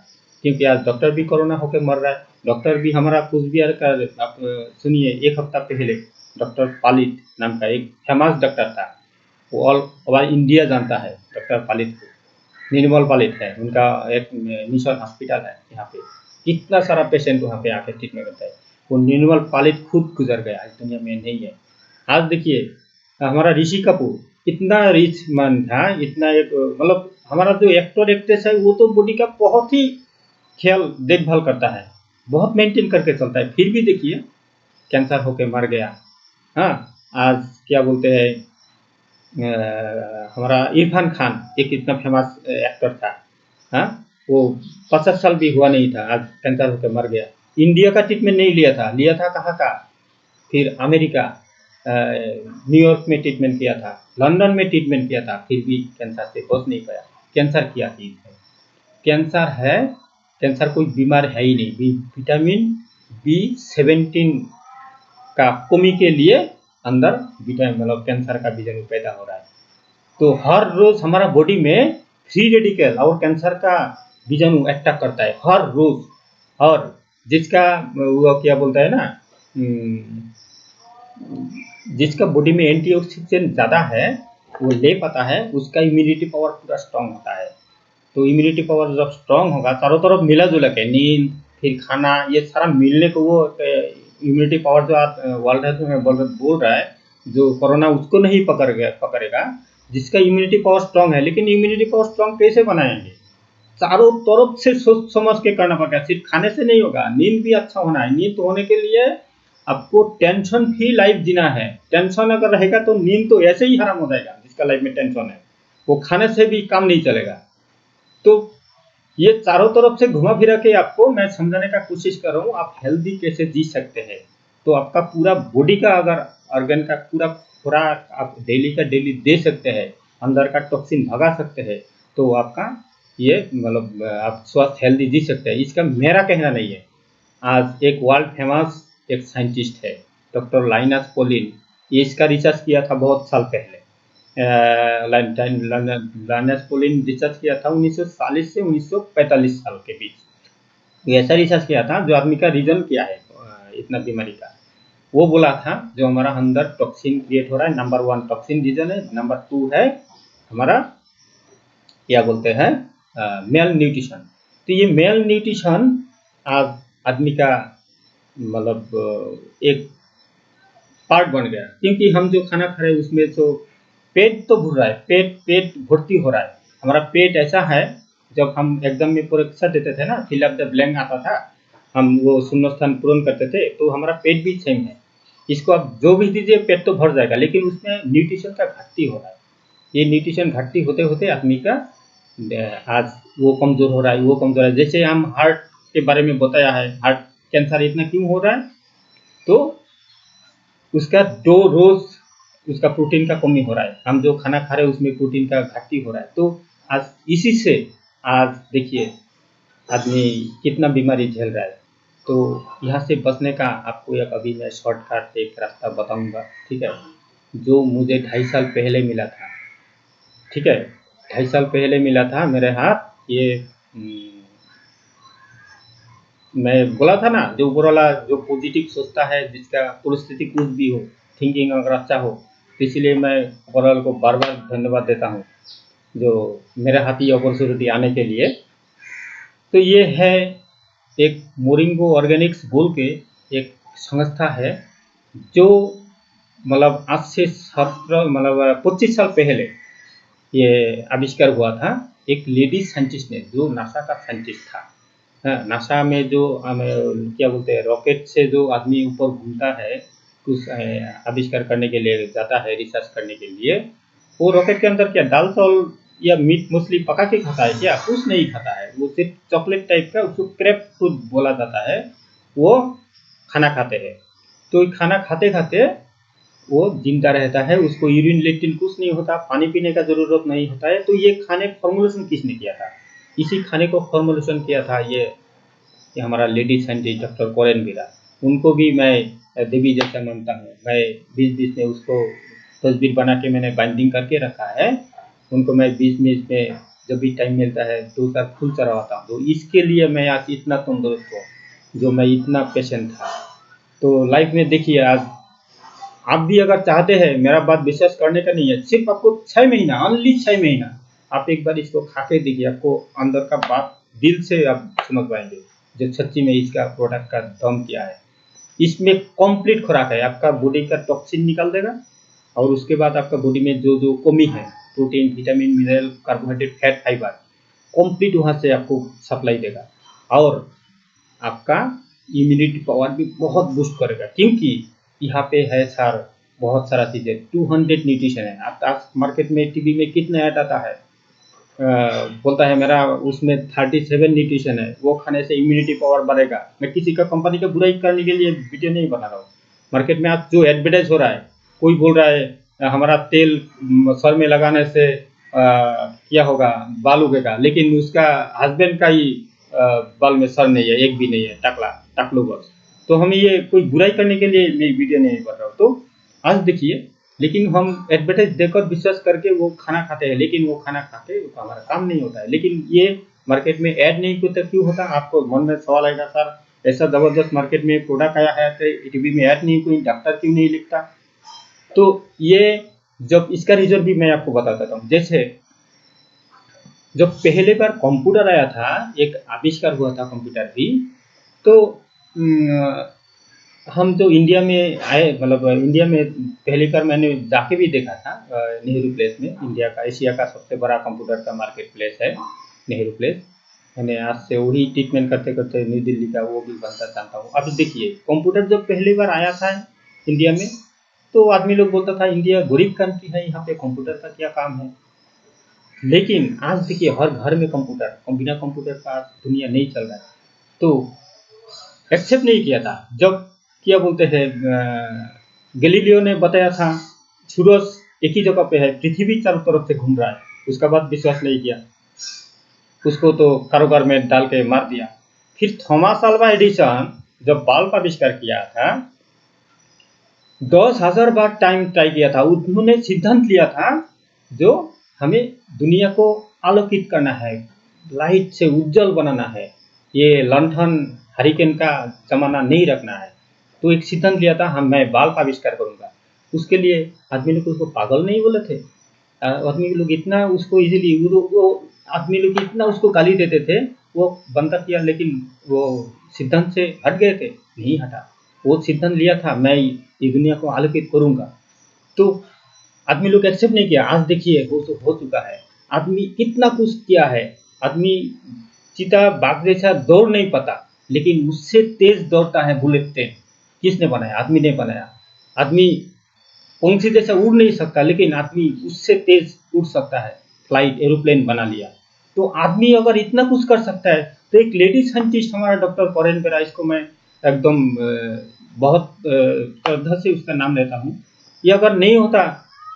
क्योंकि आज डॉक्टर भी कोरोना होकर मर रहा है। डॉक्टर भी हमारा कुचबिहार का, आप सुनिए, एक हफ्ता पहले डॉक्टर पालित नाम का एक फेमस डॉक्टर था, वो ऑल इंडिया जानता है डॉक्टर पालित को। निर्मल पालित है उनका, एक मिशन हॉस्पिटल है यहाँ पे, कितना सारा पेशेंट वहाँ पे आके ट्रीटमेंट करता है। वो निर्मल पालित खुद गुजर गया, इस दुनिया में नहीं है। आज देखिए हमारा ऋषि कपूर इतना रिच मैन था, इतना एक मतलब हमारा जो एक्टर एक्ट्रेस है वो तो बॉडी का बहुत ही ख्याल देखभाल करता है, बहुत मेंटेन करके चलता है, फिर भी देखिए कैंसर होके मर गया। हाँ, आज क्या बोलते हैं, हमारा इरफान खान एक इतना फेमस एक्टर था, हाँ, वो 50 साल भी हुआ नहीं था, आज कैंसर होकर मर गया। इंडिया का ट्रीटमेंट नहीं लिया था, लिया था कहाँ का, फिर अमेरिका, न्यूयॉर्क में ट्रीटमेंट किया था, लंदन में ट्रीटमेंट किया था, फिर भी कैंसर से बच नहीं पाया। कैंसर क्या चीज़ है? कैंसर है, कैंसर कोई बीमार है ही नहीं, विटामिन B17 का कमी के लिए अंदर विटामिन मतलब कैंसर का बीजाणु पैदा हो रहा है। तो हर रोज हमारा बॉडी में फ्री रेडिकल और कैंसर का बीजाणु अटैक करता है हर रोज। और जिसका वो क्या बोलता है ना, जिसका बॉडी में एंटीऑक्सीडेंट ज़्यादा है वो ले पाता है, उसका इम्यूनिटी पावर पूरा स्ट्रांग होता है। तो इम्यूनिटी पावर जब स्ट्रांग होगा, चारों तरफ मिला जुला के नींद फिर खाना ये सारा मिलने को, वो इम्यूनिटी पावर जो आज वर्ल्ड हेल्थ में बोल रहा है, जो कोरोना उसको नहीं पकड़ेगा, जिसका इम्यूनिटी पावर स्ट्रांग है। लेकिन इम्यूनिटी पावर स्ट्रांग कैसे बनाएंगे? चारों तरफ से सोच समझ के करना पड़ेगा, सिर्फ खाने से नहीं होगा, नींद भी अच्छा होना है। नींद होने के लिए आपको टेंशन फ्री लाइफ जीना है। टेंशन अगर रहेगा तो नींद तो ऐसे ही हराम हो जाएगा, जिसका लाइफ में टेंशन है वो खाने से भी काम नहीं चलेगा। तो ये चारों तरफ से घुमा फिरा के आपको मैं समझाने का कोशिश कर रहा हूँ, आप हेल्दी कैसे जी सकते हैं। तो आपका पूरा बॉडी का अगर ऑर्गन का पूरा खुराक आप डेली का डेली दे सकते हैं, अंदर का टॉक्सिन भगा सकते हैं, तो आपका ये मतलब आप स्वस्थ हेल्दी जी सकते हैं। इसका मेरा कहना नहीं है, आज एक वर्ल्ड फेमस एक साइंटिस्ट है डॉक्टर लाइनस पॉलिन, ये इसका रिसर्च किया था बहुत साल पहले। लाइनस पॉलिन रिसर्च किया था 1940 से 1945 साल के बीच। ये ऐसा रिसर्च किया था जो आदमी का रीजन क्या है इतना बीमारी का। वो बोला था जो हमारा अंदर टॉक्सिन क्रिएट हो रहा है, नंबर 1 टॉक्सिन रीजन है, नंबर 2 है हमारा क्या बोलते हैं मेल न्यूट्रिशन। तो ये मेल न्यूट्रिशन आज आदमी का मतलब एक पार्ट बन गया, क्योंकि हम जो खाना खा रहे हैं उसमें तो पेट तो भर रहा है, पेट पेट भर्ती हो रहा है। हमारा पेट ऐसा है, जब हम एग्जाम में परीक्षा देते थे ना, फिल अप द ब्लैंक आता था, हम वो शून्यस्थान पूर्ण करते थे, तो हमारा पेट भी सेम है। इसको आप जो भी दीजिए पेट तो भर जाएगा, लेकिन उसमें न्यूट्रिशन का घाटती हो रहा है। ये न्यूट्रिशन घाटती होते होते आदमी का आज वो कमजोर हो रहा है, वो कमजोर है। जैसे हम हार्ट के बारे में बताया है, हार्ट कैंसर इतना क्यों हो रहा है, तो उसका 2 रोज उसका प्रोटीन का कमी हो रहा है। हम जो खाना खा रहे हैं उसमें प्रोटीन का घाटती हो रहा है। तो आज इसी से आज देखिए आदमी कितना बीमारी झेल रहा है। तो यहाँ से बचने का आपको एक अभी मैं शॉर्टकट एक रास्ता बताऊंगा, ठीक है। जो मुझे 2.5 साल पहले मिला था। ठीक है, 2.5 साल पहले मिला था मेरे हाथ ये। मैं बोला था ना, जो ऊपर वाला जो पॉजिटिव सोचता है, जिसका परिस्थिति कुछ भी हो, थिंकिंग अगर अच्छा हो, तो इसीलिए मैं ऊपर वाले को बार बार धन्यवाद देता हूँ जो मेरे हाथ ये अपॉर्चुनिटी आने के लिए। तो ये है एक मोरिंगो ऑर्गेनिक्स बोल के एक संस्था है, जो मतलब आज से 25 साल पहले ये आविष्कार हुआ था। एक लेडी साइंटिस्ट ने, जो नासा का साइंटिस्ट था। हाँ, नासा में जो क्या बोलते हैं, रॉकेट से जो आदमी ऊपर घूमता है, कुछ आविष्कार करने के लिए जाता है, रिसर्च करने के लिए। वो रॉकेट के अंदर क्या दाल चावल या मीट मछली पका के खाता है क्या? कुछ नहीं खाता है, वो सिर्फ चॉकलेट टाइप का, उसको क्रेप फ्रूट बोला जाता है, वो खाना खाते हैं। तो खाना खाते खाते वो जिंदा रहता है, उसको यूरिन लेट्रिन कुछ नहीं होता, पानी पीने का जरूरत नहीं होता है। तो ये खाने फॉर्मुलेशन किसने किया था? इसी खाने को फॉर्मुलेशन किया था ये हमारा लेडी साइंटिस्ट डॉक्टर कोरेन वीरा। उनको भी मैं देवी जैसा मानता हूँ। मैं बीच बीच में उसको तस्वीर बना के मैंने बाइंडिंग करके रखा है। उनको मैं बीच बीच में जब भी टाइम मिलता है 2-4 फूल चढ़ाता हूँ। तो इसके लिए मैं आज इतना तंदुरुस्त हूँ, जो मैं इतना पेशेंट था। तो लाइफ में देखिए, आज आप भी अगर चाहते हैं, मेरा बात विश्वास करने का नहीं है, सिर्फ आपको 6 महीना, ओनली 6 महीना आप एक बार इसको खा के देखिए, आपको अंदर का बात दिल से आप समझ पाएंगे जो सच्ची में इसका प्रोडक्ट का दम क्या है। इसमें कंप्लीट खुराक है, आपका बॉडी का टॉक्सिन निकाल देगा, और उसके बाद आपका बॉडी में जो जो कमी है, protein, vitamin, mineral, carbohydrate, fat, fibre, complete वहाँ से आपको सप्लाई देगा। और आपका इम्यूनिटी पावर भी बहुत बूस्ट करेगा, क्योंकि यहाँ पे है सर बहुत सारा चीज़ें। 200 न्यूट्रिशन है। आप आज मार्केट में टीवी में कितना ऐड आता है, बोलता है मेरा उसमें 37 न्यूट्रिशन है, वो खाने से इम्यूनिटी पावर बढ़ेगा। मैं किसी का कंपनी का बुराई करने के लिए वीडियो नहीं बना रहा हूँ। मार्केट में आज जो एडवर्टाइज हो रहा है, कोई बोल रहा है हमारा तेल सर में लगाने से क्या होगा, बाल उगेगा, लेकिन उसका हस्बैंड का ही बाल में सर नहीं है, एक भी नहीं है, टकलो बस। तो हमें ये कोई बुराई करने के लिए मैं वीडियो नहीं बना रहा हूँ। तो आज देखिए, लेकिन हम एडवर्टाइज देकर विश्वास करके वो खाना खाते हैं, लेकिन वो खाना खाते हमारा काम नहीं होता है। लेकिन ये मार्केट में ऐड नहीं होता, क्यों होता? आपको मन में सवाल आएगा, सर ऐसा जबरदस्त मार्केट में प्रोडक्ट आया है तो टीवी में ऐड नहीं, कोई डॉक्टर क्यों नहीं लिखता? तो ये जब इसका रीजन भी मैं आपको बता देता हूँ। जैसे जब पहले बार कंप्यूटर आया था, एक आविष्कार हुआ था कंप्यूटर भी, तो हम तो इंडिया में आए, मतलब इंडिया में पहली बार मैंने जाके भी देखा था नेहरू प्लेस में। इंडिया का, एशिया का सबसे बड़ा कंप्यूटर का मार्केट प्लेस है नेहरू प्लेस। मैंने आज से वही ट्रीटमेंट करते करते न्यू दिल्ली का वो भी बनता जानता हूँ। अब देखिए, कंप्यूटर जब पहली बार आया था इंडिया में, तो आदमी लोग बोलता था इंडिया गरीब कंट्री है, यहाँ पे कंप्यूटर का क्या काम है। लेकिन आज देखिए, हर घर में कंप्यूटर, बिना कंप्यूटर का दुनिया नहीं चल रहा है। तो एक्सेप्ट नहीं किया था। जब क्या बोलते हैं, गैलीलियो ने बताया था सूरज एक ही जगह पे है, पृथ्वी चारों तरफ से घूम रहा है, उसका बाद विश्वास नहीं किया, उसको तो कारोबार में डाल के मार दिया। फिर थॉमस अल्वा एडिसन जब बल्ब आविष्कार किया था, 10,000 बार टाइम ट्राई किया था, उन्होंने सिद्धांत लिया था जो हमें दुनिया को आलोकित करना है, लाइट से उज्जवल बनाना है, ये लंठन हरिकेन का जमाना नहीं रखना है। तो एक सिद्धांत लिया था, मैं बल्ब आविष्कार करूंगा। उसके लिए आदमी लोग उसको पागल नहीं बोले थे। आदमी लोग इतना उसको इजीली, वो आदमी लोग इतना उसको गाली देते थे, वो बनता किया, लेकिन वो सिद्धांत से हट गए थे, नहीं हटा। वो सिद्धांत लिया था, मैं ये दुनिया को आलोकित करूंगा। तो आदमी लोग एक्सेप्ट नहीं किया। आज देखिए हो चुका है। आदमी कितना कुछ किया है। आदमी चीता बाघ जैसा दौड़ नहीं पाता, लेकिन उससे तेज दौड़ता है बुलेट ट्रेन। किसने बनाया? आदमी ने बनाया। आदमी पंछी जैसा उड़ नहीं सकता, लेकिन आदमी उससे तेज उड़ सकता है, फ्लाइट, एरोप्लेन बना लिया। तो आदमी अगर इतना कुछ कर सकता है, तो एक लेडी साइंटिस्ट हमारा डॉक्टर कोरेन वीरा, इसको मैं एकदम बहुत श्रद्धा से उसका नाम लेता हूँ। ये अगर नहीं होता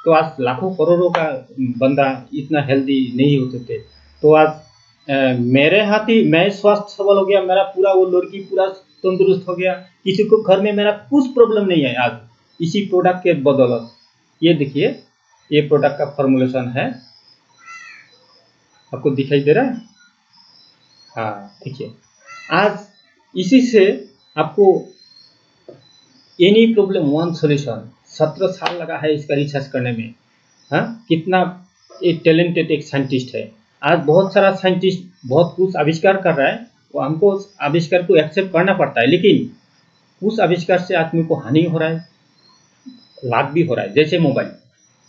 तो आज लाखों करोड़ों का बंदा इतना हेल्दी नहीं होते थे। तो आज मेरे हाथ ही मैं स्वस्थ सबल हो गया, मेरा पूरा वो लड़की पूरा तंदुरुस्त हो गया, किसी को घर में मेरा कुछ प्रॉब्लम नहीं है आज, इसी प्रोडक्ट के बदौलत। ये देखिए, ये प्रोडक्ट का फॉर्मुलेशन है, आपको दिखाई दे रहा है? हाँ देखिए, आज इसी से आपको एनी प्रॉब्लम वन सॉल्यूशन, 17 साल लगा है इसका रिसर्च करने में। हाँ, कितना एक टैलेंटेड एक साइंटिस्ट है। आज बहुत सारा साइंटिस्ट बहुत कुछ आविष्कार कर रहा है, वो हमको उस आविष्कार को एक्सेप्ट करना पड़ता है, लेकिन उस आविष्कार से आदमी को हानि हो रहा है, लाभ भी हो रहा है। जैसे मोबाइल,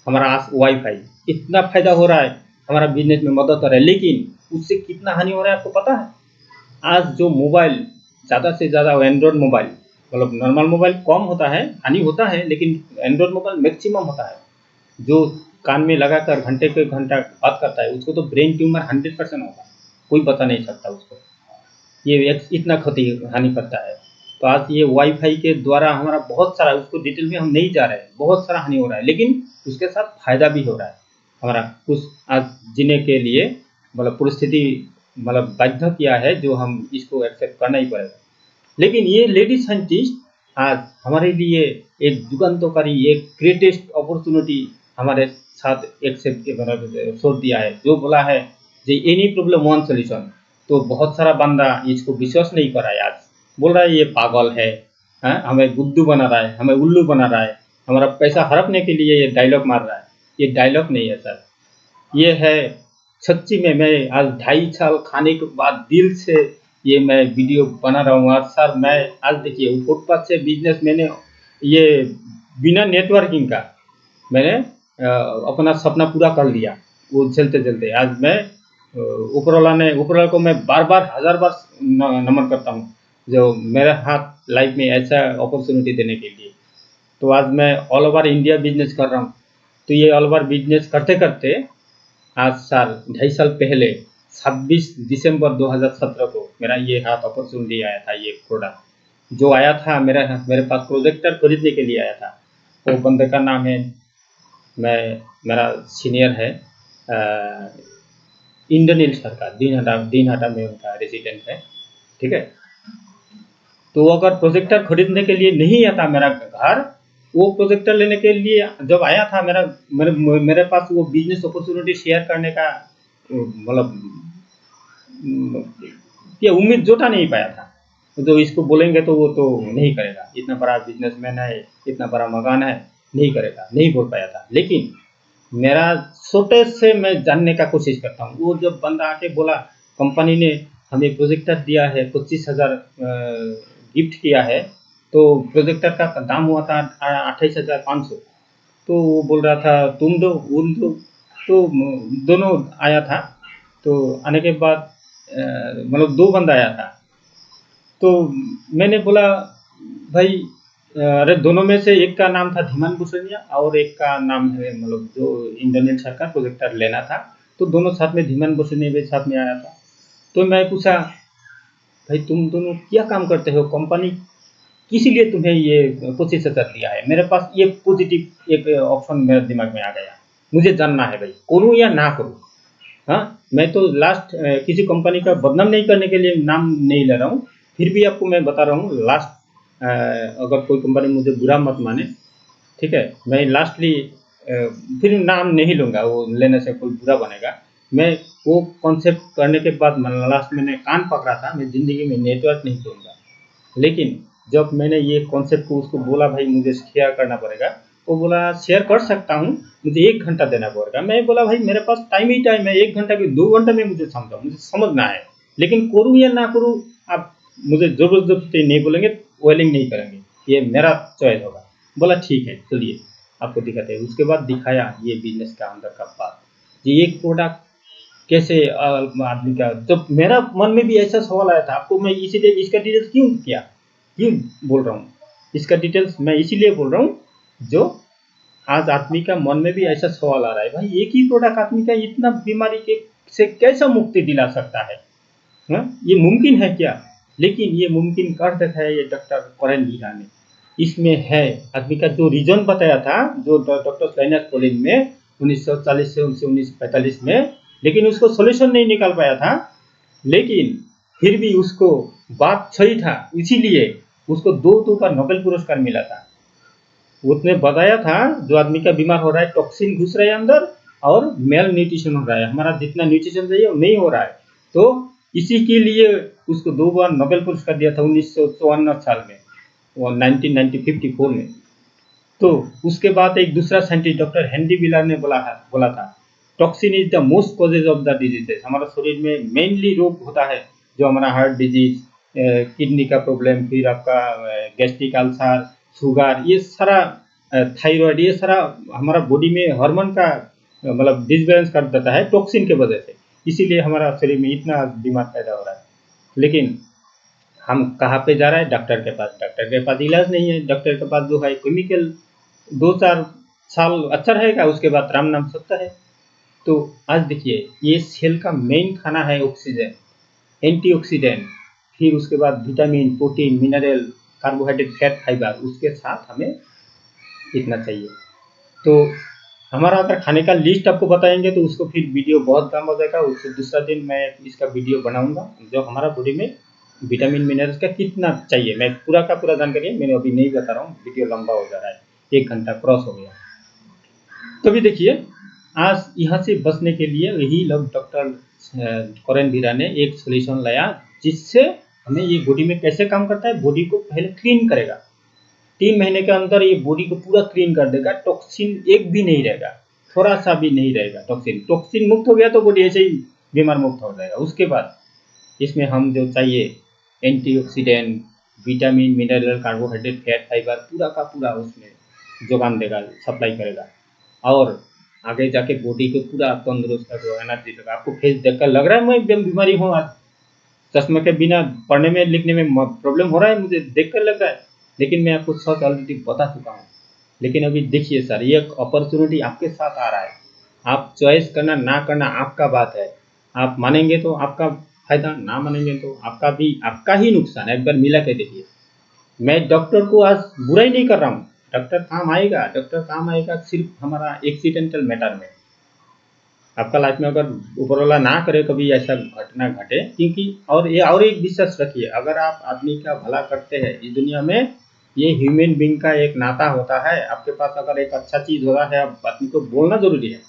हमारा आज वाईफाई, इतना फायदा हो रहा है, हमारा बिजनेस में मदद कर रहा है, लेकिन उससे कितना हानि हो रहा है आपको पता है? आज जो मोबाइल ज़्यादा से ज़्यादा एंड्रॉयड मोबाइल, मतलब नॉर्मल मोबाइल कम होता है, हानि होता है, लेकिन एंड्रॉयड मोबाइल मैक्सिमम होता है। जो कान में लगाकर घंटे के घंटा बात करता है, उसको तो ब्रेन ट्यूमर 100% होगा, कोई बता नहीं सकता उसको। ये इतना क्षति हानि करता है। तो आज ये वाईफाई के द्वारा हमारा बहुत सारा, उसको डिटेल में हम नहीं जा रहे हैं, बहुत सारा हानि हो रहा है, लेकिन उसके साथ फायदा भी हो रहा है। हमारा कुछ आज जीने के लिए मतलब परिस्थिति मतलब बाध्य किया है, जो हम इसको एक्सेप्ट करना ही पड़ेगा। लेकिन ये लेडी साइंटिस्ट आज हमारे लिए एक युगांतकारी, एक ग्रेटेस्ट अपॉर्चुनिटी हमारे साथ एक्सेप्ट मतलब छोड़ दिया है, जो बोला है जे एनी प्रॉब्लम वन सॉल्यूशन। तो बहुत सारा बंदा इसको विश्वास नहीं कर रहा है, आज बोल रहा है ये पागल है, हाँ? हमें बुद्धू बना रहा है, हमें उल्लू बना रहा है, हमारा पैसा हड़पने के लिए ये डायलॉग मार रहा है। ये डायलॉग नहीं है सर, ये है सच्ची में। मैं आज 2.5 साल खाने के बाद दिल से ये मैं वीडियो बना रहा हूँ। आज सर मैं आज देखिए फुटपाथ से बिजनेस मैंने ये बिना नेटवर्किंग का मैंने अपना सपना पूरा कर लिया, वो चलते चलते। आज मैं ऊपर वाला को मैं बार बार 1000 बार नमन करता हूँ, जो मेरे हाथ लाइफ में ऐसा अपॉर्चुनिटी देने के लिए। तो आज मैं ऑल ओवर इंडिया बिजनेस कर रहा हूँ। तो ये ऑल ओवर बिजनेस करते करते आज 2.5 साल पहले 26 दिसंबर 2017 को मेरा ये हाथ अपॉर्चुनिटी आया था। ये प्रोडक्ट जो आया था मेरे पास प्रोजेक्टर खरीदने के लिए आया था। वो बंदे का नाम है, मेरा सीनियर है, इंद्रनील सरकार, दीनहाटा में उनका रेजिडेंट है, ठीक है। तो अगर प्रोजेक्टर खरीदने के लिए नहीं आता मेरा घर, वो प्रोजेक्टर लेने के लिए जब आया था मेरे पास वो बिजनेस अपॉर्चुनिटी शेयर करने का मतलब ये उम्मीद जुटा नहीं पाया था। तो इसको बोलेंगे तो वो तो नहीं करेगा, इतना बड़ा बिजनेसमैन है, इतना बड़ा मकान है, नहीं करेगा, नहीं बोल पाया था। लेकिन मेरा छोटे से मैं जानने का कोशिश करता हूँ। वो जब बंदा आके बोला कंपनी ने हमें प्रोजेक्टर दिया है, 25,000 गिफ्ट किया है, तो प्रोजेक्टर का दाम हुआ था 28,500। तो वो बोल रहा था तुम दो उन दो, तो दोनों आया था। तो आने के बाद मतलब 2 बंदा आया था। तो मैंने बोला भाई अरे दोनों में से एक का नाम था धीमान बुसनिया और एक का नाम है मतलब जो इंटरनेट सर का प्रोजेक्टर लेना था। तो दोनों साथ में धीमान बुसनिया भी साथ में आया था। तो मैं पूछा भाई तुम दोनों क्या काम करते हो, कंपनी किस लिए तुम्हें ये 25,000 दिया है? मेरे पास ये पॉजिटिव एक ऑप्शन मेरे दिमाग में आ गया, मुझे जानना है भाई करूँ या ना करूँ। हाँ, मैं तो लास्ट किसी कंपनी का बदनाम नहीं करने के लिए नाम नहीं ले रहा हूँ, फिर भी आपको मैं बता रहा हूँ। लास्ट अगर कोई कंपनी मुझे बुरा मत माने, ठीक है, मैं लास्टली फिर नाम नहीं लूँगा, वो लेने से कोई बुरा बनेगा। मैं वो कॉन्सेप्ट करने के बाद लास्ट मैंने कान पकड़ा था, मैं ज़िंदगी में नेटवर्क नहीं करूँगा। लेकिन जब मैंने ये कॉन्सेप्ट को उसको बोला भाई मुझे शेयर करना पड़ेगा, वो बोला शेयर कर सकता हूँ, मुझे 1 घंटा देना पड़ेगा। मैं बोला भाई मेरे पास टाइम ही टाइम है, 1 घंटा की 2 घंटे में मुझे समझना है, लेकिन करूँ या ना करूँ आप मुझे ज़बरदस्ती नहीं बोलेंगे, वेलिंग नहीं करेंगे, ये मेरा चॉइस होगा। बोला ठीक है चलिए आपको दिखाते हैं। उसके बाद दिखाया ये बिजनेस का अंदर का बात, ये एक प्रोडक्ट कैसे आदमी का, जब मेरा मन में भी ऐसा सवाल आया था। आपको मैं इसीलिए इसका डिटेल्स क्यों बोल रहा हूँ, इसका डिटेल्स मैं इसीलिए बोल रहा हूँ, जो आज आदमी का मन में भी ऐसा सवाल आ रहा है भाई एक ही प्रोडक्ट आदमी का इतना बीमारी के से कैसा मुक्ति दिला सकता है, ये मुमकिन है क्या? लेकिन ये मुमकिन कर देता है ये डॉक्टर करेन लीला ने। इसमें है आदमी का जो रीजन बताया था, जो डॉक्टर लाइनस पोलिन में 1940 से 1945 में, लेकिन उसको सोल्यूशन नहीं निकाल पाया था। लेकिन फिर भी उसको बात सही था, इसीलिए उसको 2 बार नोबेल पुरस्कार मिला था। उसने बताया था जो आदमी का बीमार हो रहा है टॉक्सिन घुस रहा है अंदर और मेल न्यूट्रिशन हो रहा है, हमारा जितना न्यूट्रिशन चाहिए वो नहीं हो रहा है। तो इसी के लिए उसको 2 बार नोबेल पुरस्कार दिया था 1954 साल में, वो 1954 में। तो उसके बाद एक दूसरा साइंटिस्ट डॉक्टर हेनरी विलर ने बोला था toxin is the most causes of the diseases. हमारा शरीर में मेनली रोग होता है जो हमारा हार्ट डिजीज, किडनी का प्रॉब्लम, फिर आपका गैस्ट्रिक अल्सर, शुगर, ये सारा थायराइड, ये सारा हमारा बॉडी में हार्मोन का मतलब डिसबैलेंस कर देता है टॉक्सिन के वजह से। इसीलिए हमारा शरीर में इतना बीमार पैदा हो रहा है। लेकिन हम कहाँ पे जा रहे हैं? डॉक्टर के पास। डॉक्टर के पास इलाज नहीं है, डॉक्टर के पास जो है केमिकल 2-4 साल अच्छा रहेगा, उसके बाद राम नाम सत्य है। तो आज देखिए ये सेल का मेन खाना है ऑक्सीजन, एंटीऑक्सीडेंट, फिर उसके बाद vitamin, protein, mineral, carbohydrate, fat, fibre, उसके साथ हमें इतना चाहिए। तो हमारा अगर खाने का लिस्ट आपको बताएंगे तो उसको फिर वीडियो बहुत काम हो जाएगा। उसको दूसरा दिन मैं इसका वीडियो बनाऊंगा जो हमारा बॉडी में विटामिन मिनरल्स का कितना चाहिए, मैं पूरा का पूरा जानकारी मैंने अभी नहीं बता रहा हूँ, वीडियो लंबा हो जा रहा है, 1 घंटा क्रॉस हो गया। तो भी देखिए आज यहाँ से बचने के लिए यही लोग डॉक्टर कॉरेन वीरा ने एक सोल्यूशन लाया जिससे हमें ये बॉडी में कैसे काम करता है, बॉडी को पहले क्लीन करेगा। 3 महीने के अंदर ये बॉडी को पूरा क्लीन कर देगा, टॉक्सिन एक भी नहीं रहेगा, थोड़ा सा भी नहीं रहेगा। टॉक्सिन मुक्त हो गया तो बॉडी ऐसे ही बीमार मुक्त हो जाएगा। उसके बाद इसमें हम जो चाहिए antioxidant, vitamin, mineral, carbohydrate, fat, fibre पूरा का पूरा उसमें जोगान देगा, सप्लाई करेगा। और आगे जाके बॉडी को पूरा तंदुरुस्त कर एनर्जी देगा। आपको फेस देखकर लग रहा है मैं एकदम बीमारी हूँ आज, चश्मे के बिना पढ़ने में लिखने में प्रॉब्लम हो रहा है, मुझे देखकर लग रहा है, लेकिन मैं आपको सच ऑलरेडी बता चुका हूँ। लेकिन अभी देखिए सर, ये एक अपॉर्चुनिटी आपके साथ आ रहा है, आप चॉइस करना ना करना आपका बात है। आप मानेंगे तो आपका फायदा, ना मानेंगे तो आपका ही नुकसान है। एक बार मिला के देखिए। मैं डॉक्टर को आज बुराई नहीं कर रहा हूँ, डॉक्टर काम आएगा सिर्फ हमारा एक्सीडेंटल मैटर में। आपका लाइफ में अगर ऊपर वाला ना करे कभी ऐसा घटना घटे, क्योंकि और एक विश्वास रखिए, अगर आप आदमी का भला करते हैं इस दुनिया में, ये ह्यूमन बींग का एक नाता होता है। आपके पास अगर एक अच्छा चीज होता है, आप आदमी को बोलना जरूरी है।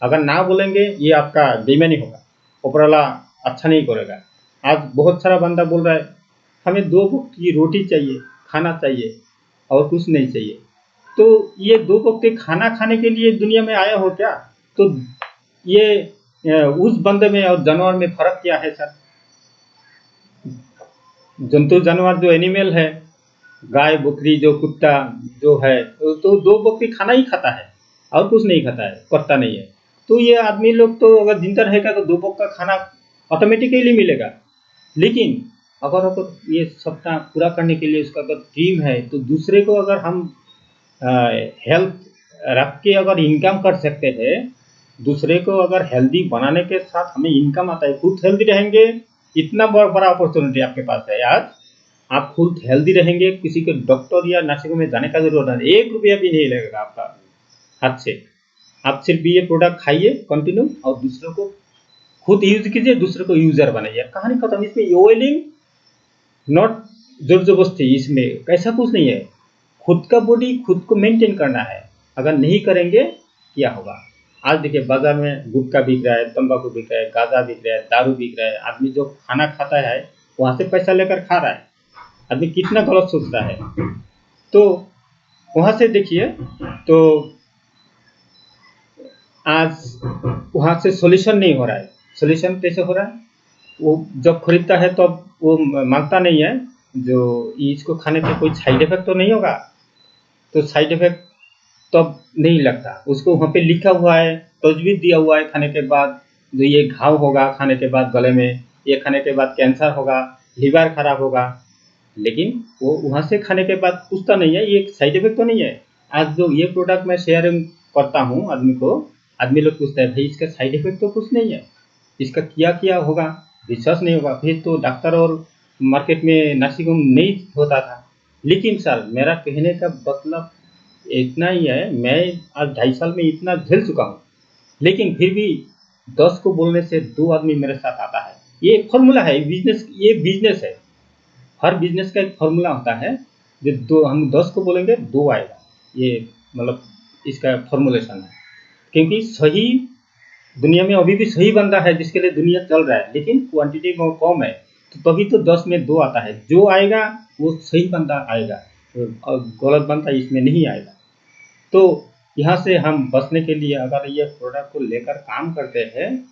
अगर ना बोलेंगे ये आपका बेईमानी होगा, ऊपर वाला अच्छा नहीं करेगा। आज बहुत सारा बंदा बोल रहा है हमें 2 वक्त की रोटी चाहिए, खाना चाहिए और कुछ नहीं चाहिए। तो ये 2 वक्त के खाना खाने के लिए दुनिया में आया हो क्या? तो ये उस बंदे में और जानवर में फर्क क्या है सर? जंतु जानवर जो एनिमल है, गाय, बकरी, जो कुत्ता जो है, तो 2 वक्त खाना ही खाता है और कुछ नहीं खाता है, करता नहीं है। तो ये आदमी लोग तो अगर जिंदा रहेगा तो 2 वक्त का खाना ऑटोमेटिकली मिलेगा। लेकिन अगर ये सपना पूरा करने के लिए उसका अगर ड्रीम है, तो दूसरे को अगर हम हेल्थ रख के अगर इनकम कर सकते हैं, दूसरे को अगर हेल्दी बनाने के साथ हमें इनकम आता है, खुद हेल्दी रहेंगे, इतना बड़ा अपॉर्चुनिटी आपके पास है आज। आप खुद हेल्दी रहेंगे, किसी के डॉक्टर या नर्सिंग में जाने का जरूरत नहीं, 1 रुपया भी नहीं लगेगा आपका हाथ से। आप सिर्फ ये प्रोडक्ट खाइए कंटिन्यू और दूसरों को खुद यूज कीजिए, दूसरे को यूजर बनाइए, कहानी खत्म। इसमें ऑयलिंग नॉट जोर जबरदस्ती, इसमें ऐसा कुछ नहीं है। खुद का बॉडी खुद को मेंटेन करना है, अगर नहीं करेंगे क्या होगा? आज देखिए बाजार में गुटखा बिक रहा है, तंबाकू बिक रहा है, गांजा बिक रहा है, दारू बिक रहा है। आदमी जो खाना खाता है वहां से पैसा लेकर खा रहा है। आदमी कितना गलत सोचता है। तो वहां से देखिए, तो आज वहां से सोल्यूशन नहीं हो रहा है। सोल्यूशन कैसे हो रहा है? वो जब खरीदता है तब वो मांगता नहीं है जो इसको खाने से कोई साइड इफेक्ट तो नहीं होगा, तो साइड इफेक्ट तब नहीं लगता। उसको वहाँ पे लिखा हुआ है, तजवीज़ दिया हुआ है, खाने के बाद जो ये घाव होगा, खाने के बाद गले में, ये खाने के बाद कैंसर होगा, लीवर खराब होगा। लेकिन वो वहाँ से खाने के बाद पूछता नहीं है ये साइड इफेक्ट तो नहीं है। आज जो ये प्रोडक्ट मैं शेयरिंग करता हूँ आदमी को, आदमी लोग पूछता है भाई इसका साइड इफेक्ट तो कुछ नहीं है, इसका क्या क्या होगा? विश्वास नहीं होगा। फिर तो डॉक्टर और मार्केट में नर्सिंग होम नहीं होता था। लेकिन सर मेरा कहने का मतलब इतना ही है, मैं आज 2.5 साल में इतना झेल चुका हूँ, लेकिन फिर भी 10 को बोलने से 2 आदमी मेरे साथ आता है। ये फॉर्मूला है बिजनेस, ये बिजनेस है। हर बिजनेस का एक फॉर्मूला होता है, जो हम 10 को बोलेंगे 2 आएगा। ये मतलब इसका फॉर्मूलेशन है। क्योंकि सही दुनिया में अभी भी सही बंदा है जिसके लिए दुनिया चल रहा है, लेकिन क्वांटिटी में कम है, तो तभी तो 10 में 2 आता है। जो आएगा वो सही बंदा आएगा और गलत बंदा इसमें नहीं आएगा। तो यहाँ से हम बचने के लिए अगर ये प्रोडक्ट को लेकर काम करते हैं,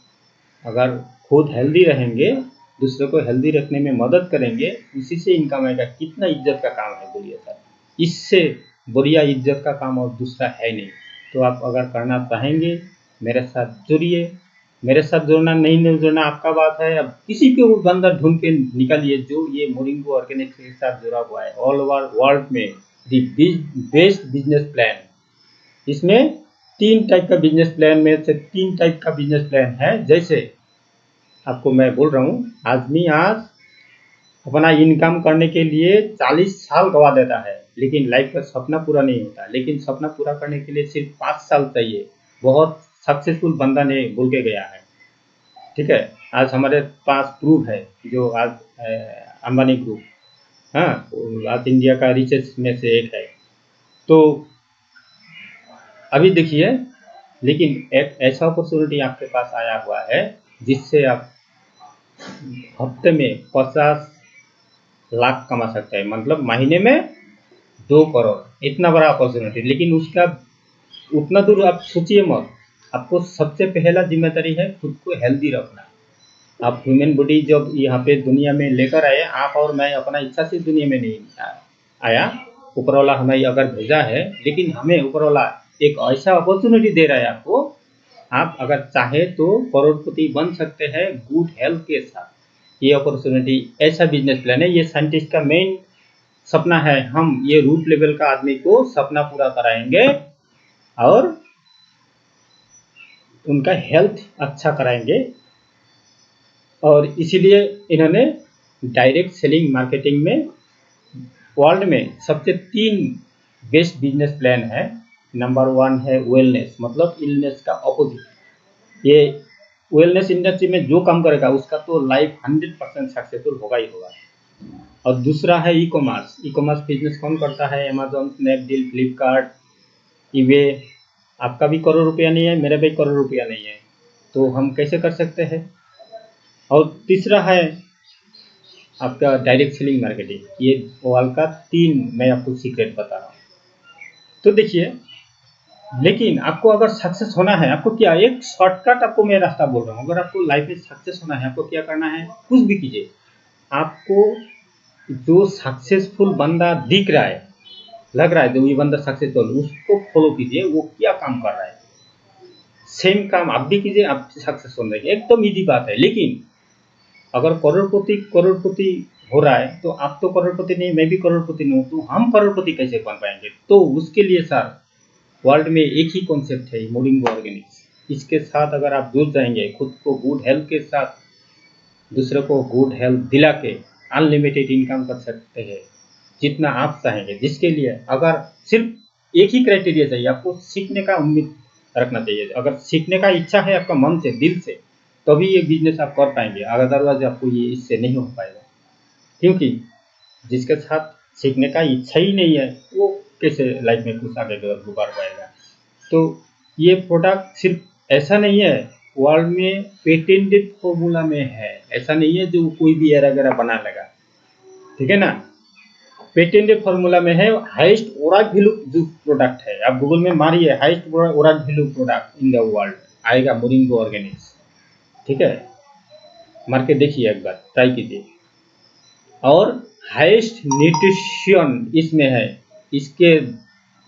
अगर खुद हेल्दी रहेंगे, दूसरे को हेल्दी रखने में मदद करेंगे, उसी से इनकम आएगा। कितना इज्जत का काम है बोलिए सर, इससे बढ़िया इज्जत का काम और दूसरा है नहीं। तो आप अगर करना चाहेंगे मेरे साथ जुड़िए। मेरे साथ जुड़ना नहीं जुड़ना आपका बात है। अब किसी को बंदा ढूंढ के निकालिए जो ये मोरिंगो ऑर्गेनिक्स के साथ जुड़ा हुआ है। ऑल ओवर वर्ल्ड में दी बेस्ट बिजनेस प्लान। इसमें 3 टाइप का बिजनेस प्लान में से 3 टाइप का बिजनेस प्लान है। जैसे आपको मैं बोल रहा हूँ, आदमी आज अपना इनकम करने के लिए 40 साल गवा देता है, लेकिन लाइफ का सपना पूरा नहीं होता। लेकिन सपना पूरा करने के लिए सिर्फ 5 साल चाहिए। बहुत सक्सेसफुल बंदा ने बोल के गया है, ठीक है। आज हमारे पास प्रूफ है, जो आज अंबानी ग्रुप, हाँ, आज इंडिया का रिचेस्ट में से एक है। तो अभी देखिए, लेकिन एक ऐसा अपॉर्चुनिटी आपके पास आया हुआ है जिससे आप हफ्ते में 50 लाख कमा सकते हैं, मतलब महीने में 2 करोड़। इतना बड़ा अपॉर्चुनिटी। लेकिन उसका उतना दूर आप सोचिए मत। आपको सबसे पहला जिम्मेदारी है खुद को हेल्दी रखना। आप ह्यूमन बॉडी जब यहाँ पे दुनिया में लेकर आए, आप और मैं अपना इच्छा से दुनिया में नहीं आया। ऊपर वाला हमें अगर भेजा है, लेकिन हमें ऊपर वाला एक ऐसा अपॉर्चुनिटी दे रहा है आपको। आप अगर चाहे तो करोड़पति बन सकते हैं गुड हेल्थ के साथ। ये अपॉर्चुनिटी ऐसा बिजनेस प्लान है, ये साइंटिस्ट का मेन सपना है। हम ये रूट लेवल का आदमी को सपना पूरा कराएंगे और उनका हेल्थ अच्छा कराएंगे। और इसीलिए इन्होंने डायरेक्ट सेलिंग मार्केटिंग में वर्ल्ड में सबसे 3 बेस्ट बिजनेस प्लान है। नंबर 1 है वेलनेस, मतलब इलनेस का अपोजिट। ये वेलनेस इंडस्ट्री में जो काम करेगा उसका तो लाइफ 100% सक्सेसफुल होगा ही होगा। और दूसरा है e commerce. E commerce business कौन करता है? Amazon, Snapdeal, Flipkart, eBay. आपका भी करोड़ रुपया नहीं है, मेरा भी करोड़ रुपया नहीं है, तो हम कैसे कर सकते हैं? और तीसरा है आपका डायरेक्ट सेलिंग मार्केटिंग। ये ओवल का 3 मैं आपको सीक्रेट बता रहा हूँ। तो देखिए, लेकिन आपको अगर सक्सेस होना है, आपको क्या, एक शॉर्टकट आपको मैं रास्ता बोल रहा हूँ। अगर आपको लाइफ में सक्सेस होना है, आपको क्या करना है? कुछ भी कीजिए, आपको जो सक्सेसफुल बंदा दिख रहा है, लग रहा है जो ये बंदा सक्सेसफुल, उसको फॉलो कीजिए। वो क्या काम कर रहा है, सेम काम आप भी कीजिए, आप सक्सेस हो जाएंगे। एकदम ईजी बात है। लेकिन अगर करोड़पति हो रहा है, तो आप तो करोड़पति नहीं, मैं भी करोड़पति नहीं हूँ, तो हम करोड़पति कैसे बन पाएंगे? तो उसके लिए सर वर्ल्ड में एक ही कॉन्सेप्ट है, मोरिंगो ऑर्गेनिक्स। इसके साथ अगर आप जुड़ जाएंगे, खुद को गुड हेल्थ के साथ दूसरे को गुड हेल्थ दिला के अनलिमिटेड इनकम कर सकते हैं, जितना आप चाहेंगे। जिसके लिए अगर सिर्फ एक ही क्राइटेरिया चाहिए, आपको सीखने का उम्मीद रखना चाहिए। अगर सीखने का इच्छा है आपका मन से, दिल से, तभी ये बिजनेस आप कर पाएंगे। अदरवाइज आपको ये इससे नहीं हो पाएगा। क्योंकि जिसके साथ सीखने का इच्छा ही नहीं है, वो कैसे लाइफ में कुछ आगे बढ़ पाएगा? तो ये प्रोडक्ट सिर्फ ऐसा नहीं है, वर्ल्ड में पेटेंटेड फॉर्मूला में है। ऐसा नहीं है जो कोई भी एरा गैरा बना लेगा, ठीक है ना। पेटेंटेड फॉर्मूला में है। हाईएस्ट ओराक वैल्यू जो प्रोडक्ट है, आप गूगल में मारिए highest ORAC value product in the world, आएगा मोरिंगो ऑर्गेनिक्स, ठीक है। मार के देखिए, एक बार ट्राई कीजिए। और हाईएस्ट न्यूट्रिशन इसमें है। इसके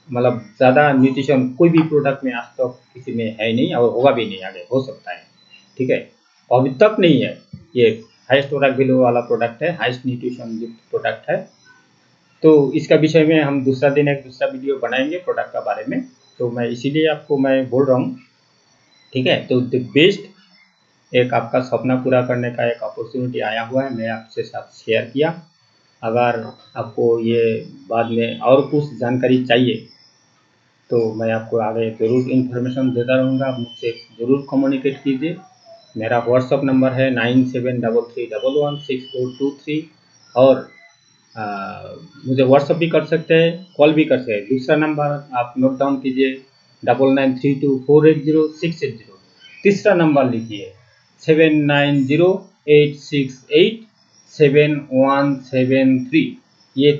मतलब ज़्यादा न्यूट्रिशन कोई भी प्रोडक्ट में आज तक किसी में है नहीं, और होगा भी नहीं, आगे हो सकता है, ठीक है। अभी तक नहीं है। ये हाईएस्ट ओराक वैल्यू वाला प्रोडक्ट है, हाईएस्ट न्यूट्रिशन युक्त प्रोडक्ट है। तो इसका विषय में हम दूसरा दिन एक दूसरा वीडियो बनाएंगे प्रोडक्ट का बारे में। तो मैं इसीलिए आपको मैं बोल रहा हूँ, ठीक है। तो द बेस्ट एक आपका सपना पूरा करने का एक अपॉर्चुनिटी आया हुआ है, मैं आपसे साथ शेयर किया। अगर आपको ये बाद में और कुछ जानकारी चाहिए तो मैं आपको आगे ज़रूर इन्फॉर्मेशन देता रहूँगा। आप मुझसे ज़रूर कम्युनिकेट कीजिए। मेरा व्हाट्सअप नंबर है 9733116423। और मुझे व्हाट्सअप भी कर सकते हैं, कॉल भी कर सकते हैं। दूसरा नंबर आप नोट डाउन कीजिए 9932480680। तीसरा नंबर लिखिए 7908687173। ये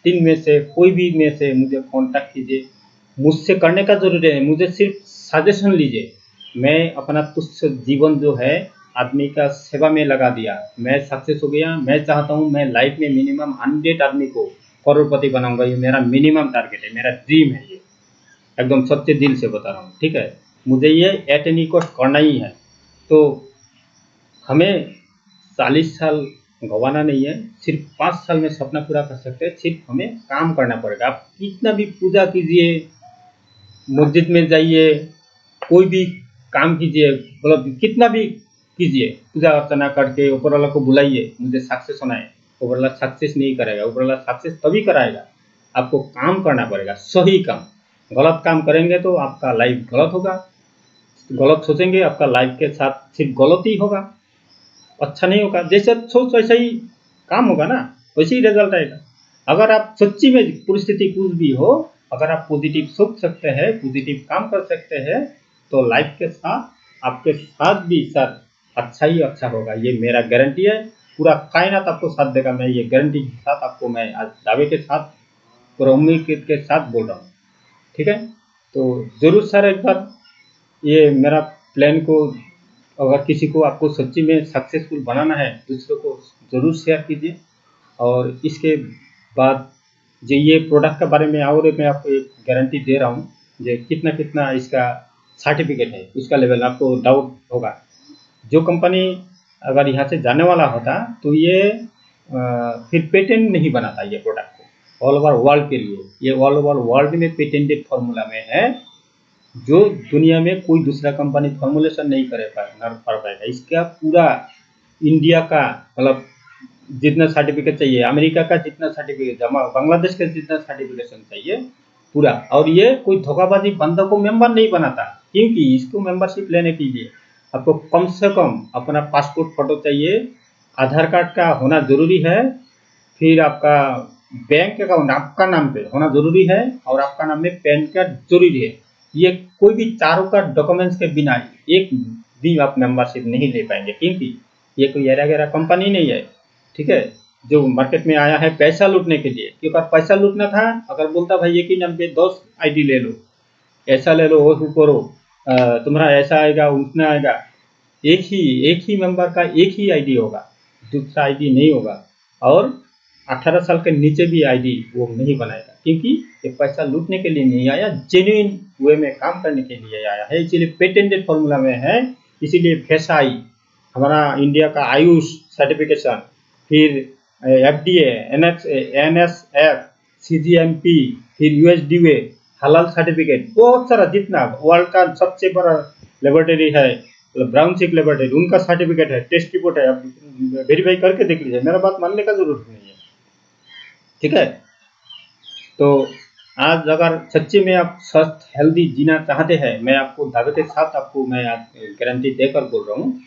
3 में से कोई भी में से मुझे कांटेक्ट कीजिए। मुझसे करने का जरूरी है, मुझे सिर्फ सजेशन लीजिए। मैं अपना तुच्छ जीवन जो है आदमी का सेवा में लगा दिया, मैं सक्सेस हो गया। मैं चाहता हूँ मैं लाइफ में मिनिमम 100 आदमी को करोड़पति बनाऊंगा। ये मेरा मिनिमम टारगेट है, मेरा ड्रीम है ये, एकदम सच्चे दिल से बता रहा हूँ, ठीक है। मुझे ये एट एनी कॉस्ट करना ही है। तो हमें 40 साल गंवाना नहीं है, सिर्फ 5 साल में सपना पूरा कर सकते हैं। सिर्फ हमें काम करना पड़ेगा। आप कितना भी पूजा कीजिए, मस्जिद में जाइए, कोई भी काम कीजिए, मतलब कितना भी कीजिए, पूजा अर्चना करके ऊपर वाला को बुलाइए मुझे सक्सेस होना है, ऊपर वाला सक्सेस नहीं कराएगा। ऊपर वाला सक्सेस तभी कराएगा, आपको काम करना पड़ेगा, सही काम। गलत काम करेंगे तो आपका लाइफ गलत होगा, गलत सोचेंगे आपका लाइफ के साथ सिर्फ गलत ही होगा, अच्छा नहीं होगा। जैसे सोच वैसा ही काम होगा ना, वैसे ही रिजल्ट आएगा। अगर आप सच्ची में परिस्थिति कुछ भी हो, अगर आप पॉजिटिव सोच सकते हैं, पॉजिटिव काम कर सकते हैं, तो लाइफ के साथ आपके साथ भी सर अच्छा ही अच्छा होगा। ये मेरा गारंटी है, पूरा कायनात आपको साथ देगा। मैं ये गारंटी के साथ आपको मैं आज दावे के साथ पूरा उम्मीद के साथ बोल रहा हूँ, ठीक है। तो जरूर सर एक बार ये मेरा प्लान को, अगर किसी को आपको सच्ची में सक्सेसफुल बनाना है, दूसरों को ज़रूर शेयर कीजिए। और इसके बाद जो ये प्रोडक्ट के बारे में और मैं आपको एक गारंटी दे रहा हूँ, जो कितना कितना इसका सर्टिफिकेट है उसका लेवल आपको डाउट होगा। जो कंपनी अगर यहाँ से जाने वाला होता तो ये फिर पेटेंट नहीं बनाता ये प्रोडक्ट को ऑल ओवर वर्ल्ड के लिए। ये ऑल ओवर वर्ल्ड में पेटेंटेड फॉर्मूला में है, जो दुनिया में कोई दूसरा कंपनी फॉर्मुलेशन नहीं कर पाएगा। इसका पूरा इंडिया का मतलब जितना सर्टिफिकेट चाहिए, अमेरिका का जितना सर्टिफिकेट, बांग्लादेश का जितना सर्टिफिकेशन चाहिए पूरा। और ये कोई धोखाबाजी बंदा को मेंबर नहीं बनाता, क्योंकि इसको मेंबरशिप लेने के लिए आपको कम से कम अपना पासपोर्ट फोटो चाहिए, आधार कार्ड का होना जरूरी है, फिर आपका बैंक अकाउंट आपका नाम पे होना जरूरी है, और आपका नाम में पैन कार्ड जरूरी है। ये कोई भी चारों का डॉक्यूमेंट्स के बिना एक भी आप मेंबरशिप नहीं ले पाएंगे, क्योंकि ये कोई एरा गैरा कंपनी नहीं है, ठीक है, जो मार्केट में आया है पैसा लूटने के लिए। क्योंकि अगर पैसा लूटना था, अगर बोलता भाई एक ही नाम पे 10 आईडी ले लो, ऐसा ले लो, वो करो, तुम्हारा ऐसा आएगा उतना आएगा। एक ही मेंबर का एक ही आईडी होगा, दूसरा आईडी नहीं होगा। और 18 साल के नीचे भी आईडी वो नहीं बनाएगा, क्योंकि ये पैसा लूटने के लिए नहीं आया, जेन्युइन वे में काम करने के लिए आया है। इसीलिए पेटेंटेड फॉर्मूला में है। इसीलिए फेसाई हमारा इंडिया का आयुष सर्टिफिकेशन, फिर एफडीए, एनएसएफ, सीजीएमपी, फिर यूएसडीए, हलाल सर्टिफिकेट, बहुत सारा जितना वर्ल्ड का सबसे बड़ा लेबोरेटरी है ब्राउन चिक लेबोरेटरी, उनका सर्टिफिकेट है, टेस्ट रिपोर्ट है। आप वेरीफाई करके देख लीजिए, मेरा बात मानने का जरूरत नहीं है, ठीक है। तो आज अगर सच्ची में आप स्वस्थ हेल्दी जीना चाहते हैं, मैं आपको दावे के साथ आपको मैं आज गारंटी देकर बोल रहा हूँ,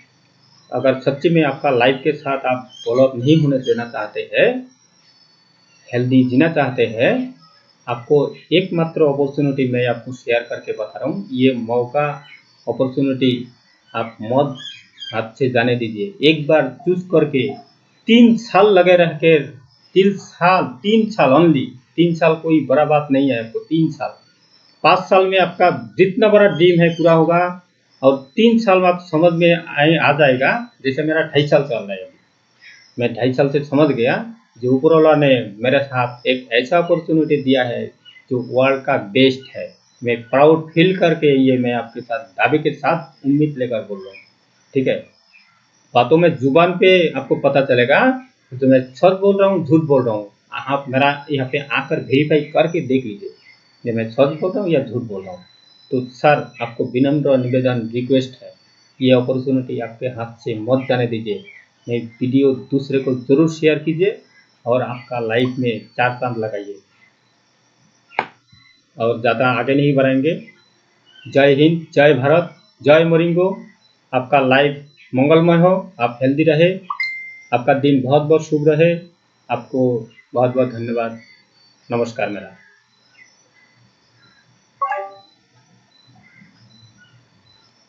अगर सच्ची में आपका लाइफ के साथ आप फॉलोअप नहीं होने देना चाहते हैं, हेल्दी जीना चाहते हैं, आपको एकमात्र अपॉर्चुनिटी मैं आपको शेयर करके बता रहा हूँ। ये मौका अपॉर्चुनिटी आप मत हाथ से जाने दीजिए। एक बार चूज करके 3 साल लगे रह के, 3 साल ओनली, 3 साल कोई बड़ा बात नहीं है आपको। 3 साल, 5 साल में आपका जितना बड़ा ड्रीम है पूरा होगा, और 3 साल में आप समझ में आ जाएगा। जैसे मेरा 2.5 साल चल रहा है, मैं 2.5 साल से समझ गया, जो ऊपर वाला ने मेरे साथ एक ऐसा अपॉर्चुनिटी दिया है जो वर्ल्ड का बेस्ट है। मैं प्राउड फील करके ये मैं आपके साथ दावे के साथ उम्मीद लेकर बोल रहा हूँ, ठीक है। बातों में जुबान पे आपको पता चलेगा तो मैं सच बोल रहा हूँ झूठ बोल रहा हूँ। आप मेरा यहाँ पे आकर वेरीफाई करके देख लीजिए कि मैं सच बोल रहा हूँ या झूठ बोल रहा हूँ। तो सर आपको विनम्र निवेदन रिक्वेस्ट है, ये अपॉर्चुनिटी आपके हाथ से मत जाने दीजिए। ये वीडियो दूसरे को जरूर शेयर कीजिए और आपका लाइफ में 4 चांद लगाइए। और ज़्यादा आगे नहीं बढ़ाएंगे। जय हिंद, जय भारत, जय मोरिंगो। आपका लाइफ मंगलमय हो, आप हेल्दी रहे, आपका दिन बहुत बहुत शुभ रहे। आपको बहुत बहुत धन्यवाद। नमस्कार मेरा।